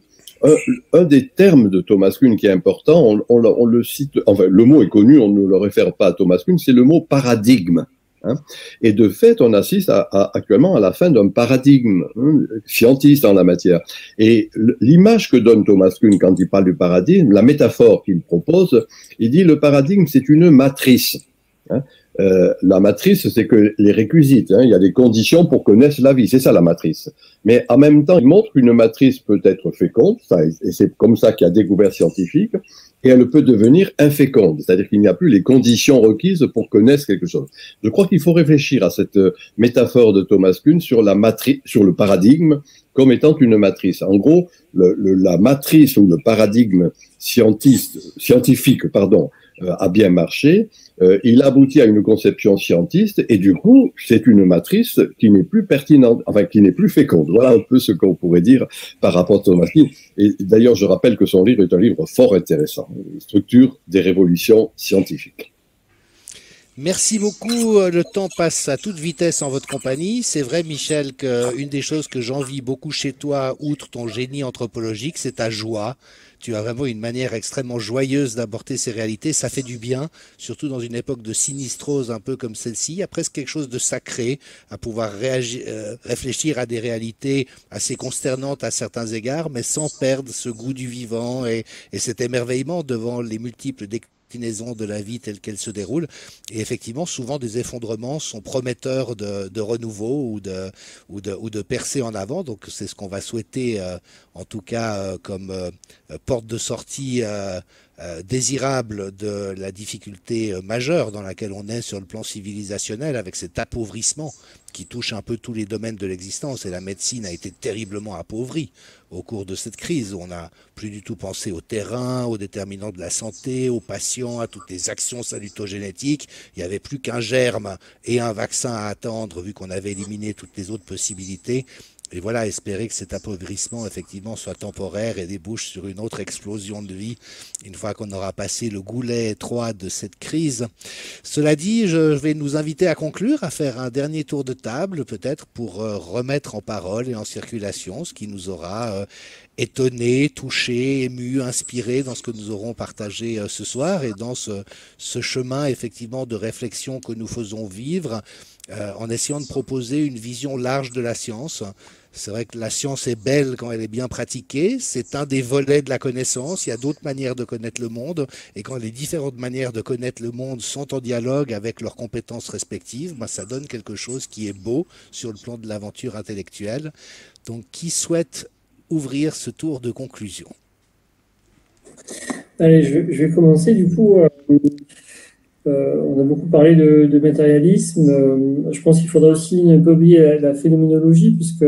un des termes de Thomas Kuhn qui est important. On le cite. Enfin, le mot est connu. On ne le réfère pas à Thomas Kuhn. C'est le mot paradigme. Hein. Et de fait, on assiste actuellement à la fin d'un paradigme scientiste en la matière. Et l'image que donne Thomas Kuhn quand il parle du paradigme, la métaphore qu'il propose, il dit le paradigme, c'est une matrice. Hein. La matrice, c'est que les réquisites, hein, il y a des conditions pour connaître la vie, c'est ça la matrice. Mais en même temps, il montre qu'une matrice peut être féconde, et c'est comme ça qu'il y a découvert scientifique, et elle peut devenir inféconde, c'est-à-dire qu'il n'y a plus les conditions requises pour connaître quelque chose. Je crois qu'il faut réfléchir à cette métaphore de Thomas Kuhn sur la matrice, sur le paradigme comme étant une matrice. En gros, la matrice ou le paradigme scientifique, a bien marché. Il aboutit à une conception scientiste et du coup, c'est une matrice qui n'est plus pertinente, enfin qui n'est plus féconde. Voilà un peu ce qu'on pourrait dire par rapport à Thomas Kuhn. Et d'ailleurs, je rappelle que son livre est un livre fort intéressant, Structure des révolutions scientifiques.
Merci beaucoup. Le temps passe à toute vitesse en votre compagnie. C'est vrai, Michel, qu'une des choses que j'envie beaucoup chez toi, outre ton génie anthropologique, c'est ta joie. Tu as vraiment une manière extrêmement joyeuse d'aborder ces réalités. Ça fait du bien, surtout dans une époque de sinistrose un peu comme celle-ci. Il y a presque quelque chose de sacré à pouvoir réfléchir à des réalités assez consternantes à certains égards, mais sans perdre ce goût du vivant et cet émerveillement devant les multiples déclinaisons de la vie telle qu'elle se déroule. Et effectivement, souvent des effondrements sont prometteurs de renouveau ou de percée en avant. Donc c'est ce qu'on va souhaiter, en tout cas comme porte de sortie désirable de la difficulté majeure dans laquelle on est sur le plan civilisationnel, avec cet appauvrissement qui touche un peu tous les domaines de l'existence. Et la médecine a été terriblement appauvrie au cours de cette crise, où on n'a plus du tout pensé au terrain, aux déterminants de la santé, aux patients, à toutes les actions salutogénétiques. Il n'y avait plus qu'un germe et un vaccin à attendre, vu qu'on avait éliminé toutes les autres possibilités. Et voilà, espérer que cet appauvrissement, effectivement, soit temporaire et débouche sur une autre explosion de vie une fois qu'on aura passé le goulet étroit de cette crise. Cela dit, je vais nous inviter à conclure, à faire un dernier tour de table, peut-être, pour remettre en parole et en circulation ce qui nous aura étonné, touché, ému, inspiré dans ce que nous aurons partagé ce soir et dans ce chemin, effectivement, de réflexion que nous faisons vivre en essayant de proposer une vision large de la science. C'est vrai que la science est belle quand elle est bien pratiquée, c'est un des volets de la connaissance, il y a d'autres manières de connaître le monde, et quand les différentes manières de connaître le monde sont en dialogue avec leurs compétences respectives, ça donne quelque chose qui est beau sur le plan de l'aventure intellectuelle. Donc qui souhaite ouvrir ce tour de conclusion?
Allez, je vais commencer du coup. On a beaucoup parlé de matérialisme. Je pense qu'il faudra aussi ne pas oublier la phénoménologie, puisque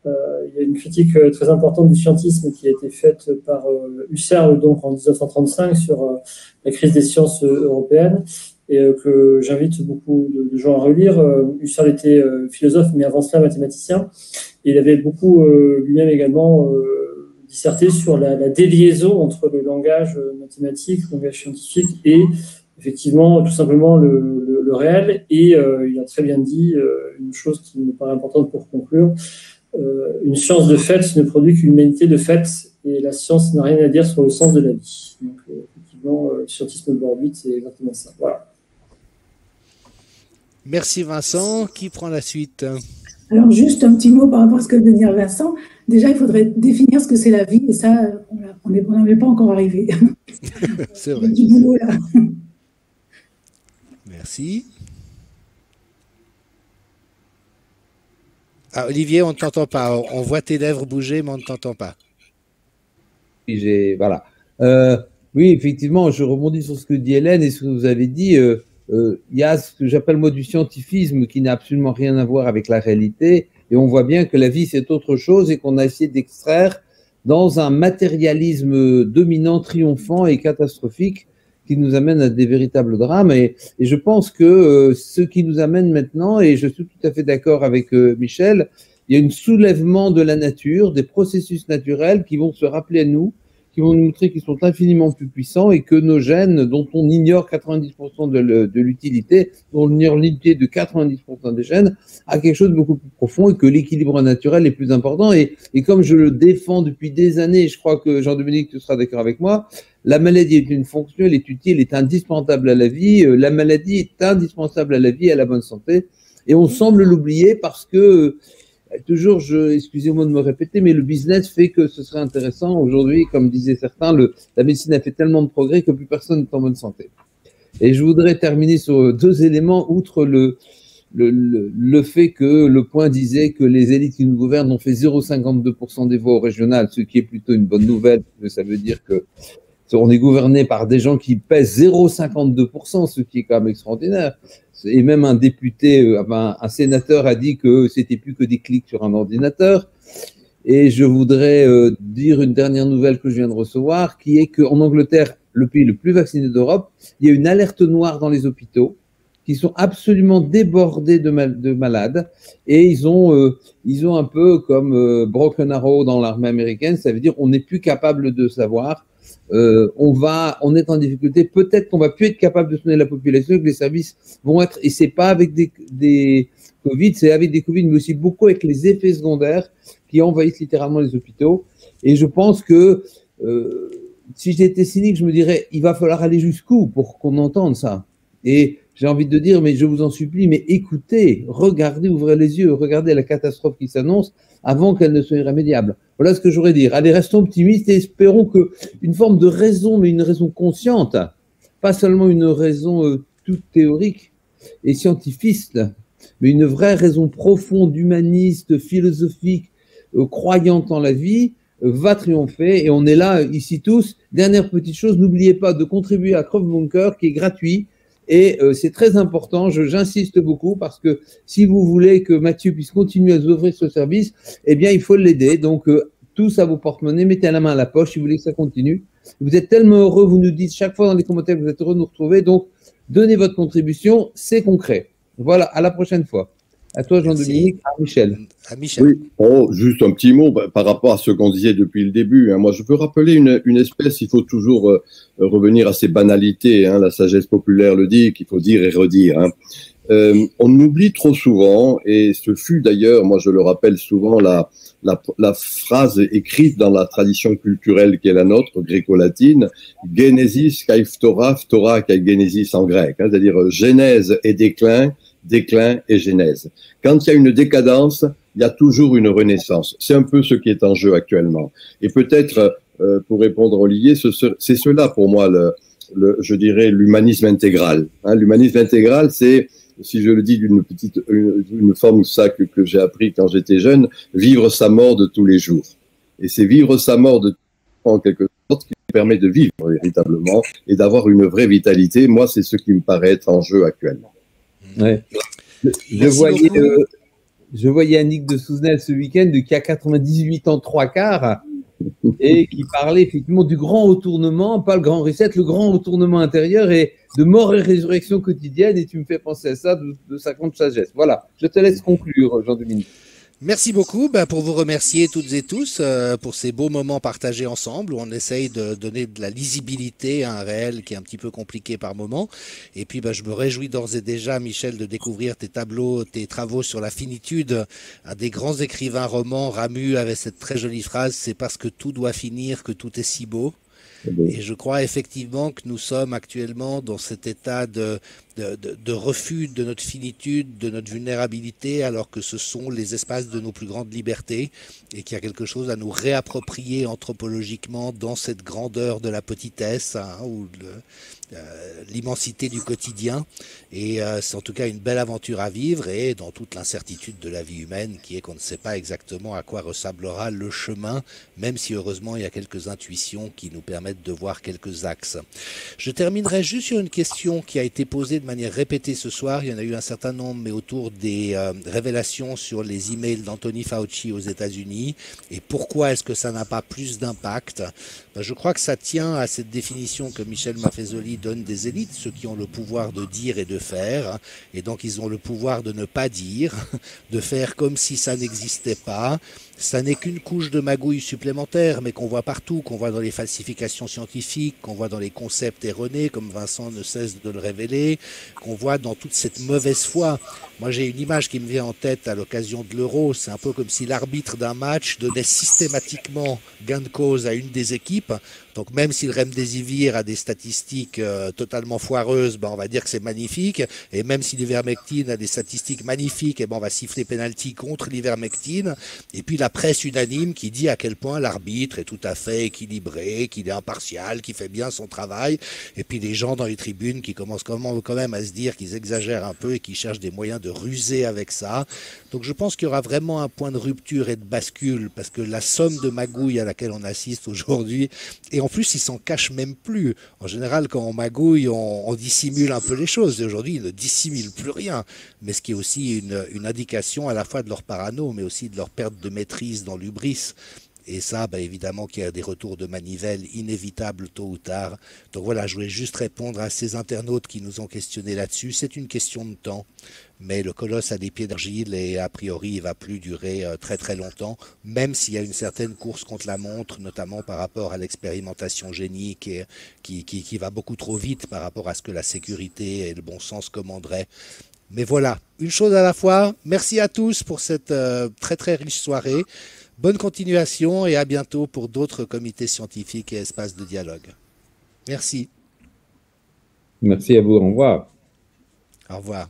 il y a une critique très importante du scientisme qui a été faite par Husserl donc en 1935 sur la crise des sciences européennes, et que j'invite beaucoup de gens à relire. Husserl était philosophe, mais avant cela mathématicien. Et il avait beaucoup lui-même également disserté sur la déliaison entre le langage mathématique, le langage scientifique et effectivement, tout simplement le réel. Et il a très bien dit une chose qui me paraît importante pour conclure. Une science de fait ne produit qu'une humanité de fait, et la science n'a rien à dire sur le sens de la vie. Donc, effectivement, le scientisme de Borbit, c'est exactement ça. Voilà.
Merci Vincent. Qui prend la suite?
Alors, juste un petit mot par rapport à ce que vient de dire Vincent. Déjà, il faudrait définir ce que c'est la vie, et ça, on n'en est pas encore arrivé.
C'est vrai.
Du boulot, là.
Merci. Ah, Olivier, on ne t'entend pas. On voit tes lèvres bouger, mais on ne t'entend pas.
Voilà. Oui, effectivement, je rebondis sur ce que dit Hélène et ce que vous avez dit. Il y a ce que j'appelle moi du scientifisme qui n'a absolument rien à voir avec la réalité. Et on voit bien que la vie, c'est autre chose et qu'on a essayé d'extraire dans un matérialisme dominant, triomphant et catastrophique qui nous amène à des véritables drames. Et je pense que ce qui nous amène maintenant, et je suis tout à fait d'accord avec Michel, il y a un soulèvement de la nature, des processus naturels qui vont se rappeler à nous, qui vont nous montrer qu'ils sont infiniment plus puissants et que nos gènes, dont on ignore 90% de l'utilité, dont on ignore l'utilité de 90% des gènes, a quelque chose de beaucoup plus profond et que l'équilibre naturel est plus important. Et comme je le défends depuis des années, je crois que Jean-Dominique, tu seras d'accord avec moi, la maladie est une fonction, elle est utile, elle est indispensable à la vie. La maladie est indispensable à la vie et à la bonne santé. Et on semble l'oublier parce que toujours, excusez-moi de me répéter, mais le business fait que ce serait intéressant. Aujourd'hui, comme disaient certains, la médecine a fait tellement de progrès que plus personne n'est en bonne santé. Et je voudrais terminer sur deux éléments, outre le fait que Le Point disait que les élites qui nous gouvernent ont fait 0,52% des voix au régional, ce qui est plutôt une bonne nouvelle, parce que ça veut dire que on est gouverné par des gens qui pèsent 0,52%, ce qui est quand même extraordinaire. Et même un député, un sénateur a dit que c'était plus que des clics sur un ordinateur. Et je voudrais dire une dernière nouvelle que je viens de recevoir, qui est qu'en Angleterre, le pays le plus vacciné d'Europe, il y a une alerte noire dans les hôpitaux qui sont absolument débordés de malades. Et ils ont un peu comme Broken Arrow dans l'armée américaine, ça veut dire on n'est plus capable de savoir. On est en difficulté. Peut-être qu'on va plus être capable de soigner la population, que les services vont être, et c'est pas avec des Covid, c'est avec des Covid, mais aussi beaucoup avec les effets secondaires qui envahissent littéralement les hôpitaux. Et je pense que si j'étais cynique, je me dirais, il va falloir aller jusqu'où pour qu'on entende ça. Et j'ai envie de dire, mais je vous en supplie, mais écoutez, regardez, ouvrez les yeux, regardez la catastrophe qui s'annonce avant qu'elle ne soit irrémédiable. Voilà ce que j'aurais à dire. Allez, restons optimistes et espérons que une forme de raison, mais une raison consciente, pas seulement une raison toute théorique et scientifiste, mais une vraie raison profonde, humaniste, philosophique, croyante en la vie, va triompher. Et on est là, ici tous. Dernière petite chose, n'oubliez pas de contribuer à Creuve Bunker, qui est gratuit. Et c'est très important, j'insiste beaucoup, parce que si vous voulez que Mathieu puisse continuer à vous offrir ce service, eh bien, il faut l'aider. Donc, tous à vos porte-monnaies, mettez la main à la poche si vous voulez que ça continue. Vous êtes tellement heureux, vous nous dites chaque fois dans les commentaires que vous êtes heureux de nous retrouver. Donc, donnez votre contribution, c'est concret. Voilà, à la prochaine fois. À toi, Jean-Dominique, à Michel.
À Michel.
Oui, juste un petit mot par rapport à ce qu'on disait depuis le début. Moi, je veux rappeler une espèce, il faut toujours revenir à ces banalités. La sagesse populaire le dit, qu'il faut dire et redire. On oublie trop souvent, et ce fut d'ailleurs, moi je le rappelle souvent, la phrase écrite dans la tradition culturelle qui est la nôtre, gréco-latine, Genesis kai phtora, phtora kai Genesis en grec, c'est-à-dire genèse et déclin, déclin et genèse. Quand il y a une décadence, il y a toujours une renaissance. C'est un peu ce qui est en jeu actuellement. Et peut-être, pour répondre à Olivier, c'est cela pour moi, je dirais, l'humanisme intégral. L'humanisme intégral, c'est, si je le dis d'une forme ça que j'ai appris quand j'étais jeune, vivre sa mort de tous les jours. Et c'est vivre sa mort de en quelque sorte qui permet de vivre véritablement et d'avoir une vraie vitalité. Moi, c'est ce qui me paraît être en jeu actuellement.
Ouais. Je voyais Annick de Souzenel ce week-end qui a 98 ans 3/4 et qui parlait effectivement du grand retournement, pas le grand reset, le grand retournement intérieur et de mort et résurrection quotidienne. Et tu me fais penser à ça de sa grande sagesse. Voilà, je te laisse conclure, Jean-Dominique.
Merci beaucoup pour vous remercier toutes et tous pour ces beaux moments partagés ensemble où on essaye de donner de la lisibilité à un réel qui est un petit peu compliqué par moment. Et puis je me réjouis d'ores et déjà, Michel, de découvrir tes tableaux, tes travaux sur la finitude. Un des grands écrivains romans, Ramu, avait cette très jolie phrase, c'est parce que tout doit finir que tout est si beau. Et je crois effectivement que nous sommes actuellement dans cet état de de refus de notre finitude, de notre vulnérabilité, alors que ce sont les espaces de nos plus grandes libertés et qu'il y a quelque chose à nous réapproprier anthropologiquement dans cette grandeur de la petitesse, hein, ou l'immensité du quotidien. Et c'est en tout cas une belle aventure à vivre, et dans toute l'incertitude de la vie humaine qui est qu'on ne sait pas exactement à quoi ressemblera le chemin, même si heureusement il y a quelques intuitions qui nous permettent de voir quelques axes. Je terminerai juste sur une question qui a été posée de manière répétée ce soir. Il y en a eu un certain nombre, mais autour des révélations sur les emails d'Anthony Fauci aux États-Unis, et pourquoi est-ce que ça n'a pas plus d'impact. Je crois que ça tient à cette définition que Michel Maffezoli donne des élites, ceux qui ont le pouvoir de dire et de faire, et donc ils ont le pouvoir de ne pas dire, de faire comme si ça n'existait pas. Ça n'est qu'une couche de magouille supplémentaire, mais qu'on voit partout, qu'on voit dans les falsifications scientifiques, qu'on voit dans les concepts erronés, comme Vincent ne cesse de le révéler, qu'on voit dans toute cette mauvaise foi. Moi, j'ai une image qui me vient en tête à l'occasion de l'Euro. C'est un peu comme si l'arbitre d'un match donnait systématiquement gain de cause à une des équipes. Donc même si le Remdesivir a des statistiques totalement foireuses, ben on va dire que c'est magnifique. Et même si l'ivermectine a des statistiques magnifiques, et ben on va siffler penalty contre l'ivermectine. Et puis la presse unanime qui dit à quel point l'arbitre est tout à fait équilibré, qu'il est impartial, qu'il fait bien son travail. Et puis les gens dans les tribunes qui commencent quand même à se dire qu'ils exagèrent un peu et qu'ils cherchent des moyens de ruser avec ça. Donc je pense qu'il y aura vraiment un point de rupture et de bascule, parce que la somme de magouilles à laquelle on assiste aujourd'hui, et en plus, ils s'en cachent même plus. En général, quand on magouille, on dissimule un peu les choses. Et aujourd'hui, ils ne dissimulent plus rien. Mais ce qui est aussi une indication à la fois de leur parano, mais aussi de leur perte de maîtrise dans l'hubris. Et ça, bah, évidemment qu'il y a des retours de manivelle inévitables tôt ou tard. Donc voilà, je voulais juste répondre à ces internautes qui nous ont questionné là-dessus. C'est une question de temps. Mais le colosse a des pieds d'argile et a priori, il va plus durer très très longtemps, même s'il y a une certaine course contre la montre, notamment par rapport à l'expérimentation génique et, qui va beaucoup trop vite par rapport à ce que la sécurité et le bon sens commanderaient. Mais voilà, une chose à la fois. Merci à tous pour cette très très riche soirée. Bonne continuation et à bientôt pour d'autres comités scientifiques et espaces de dialogue. Merci.
Merci à vous. Au revoir.
Au revoir.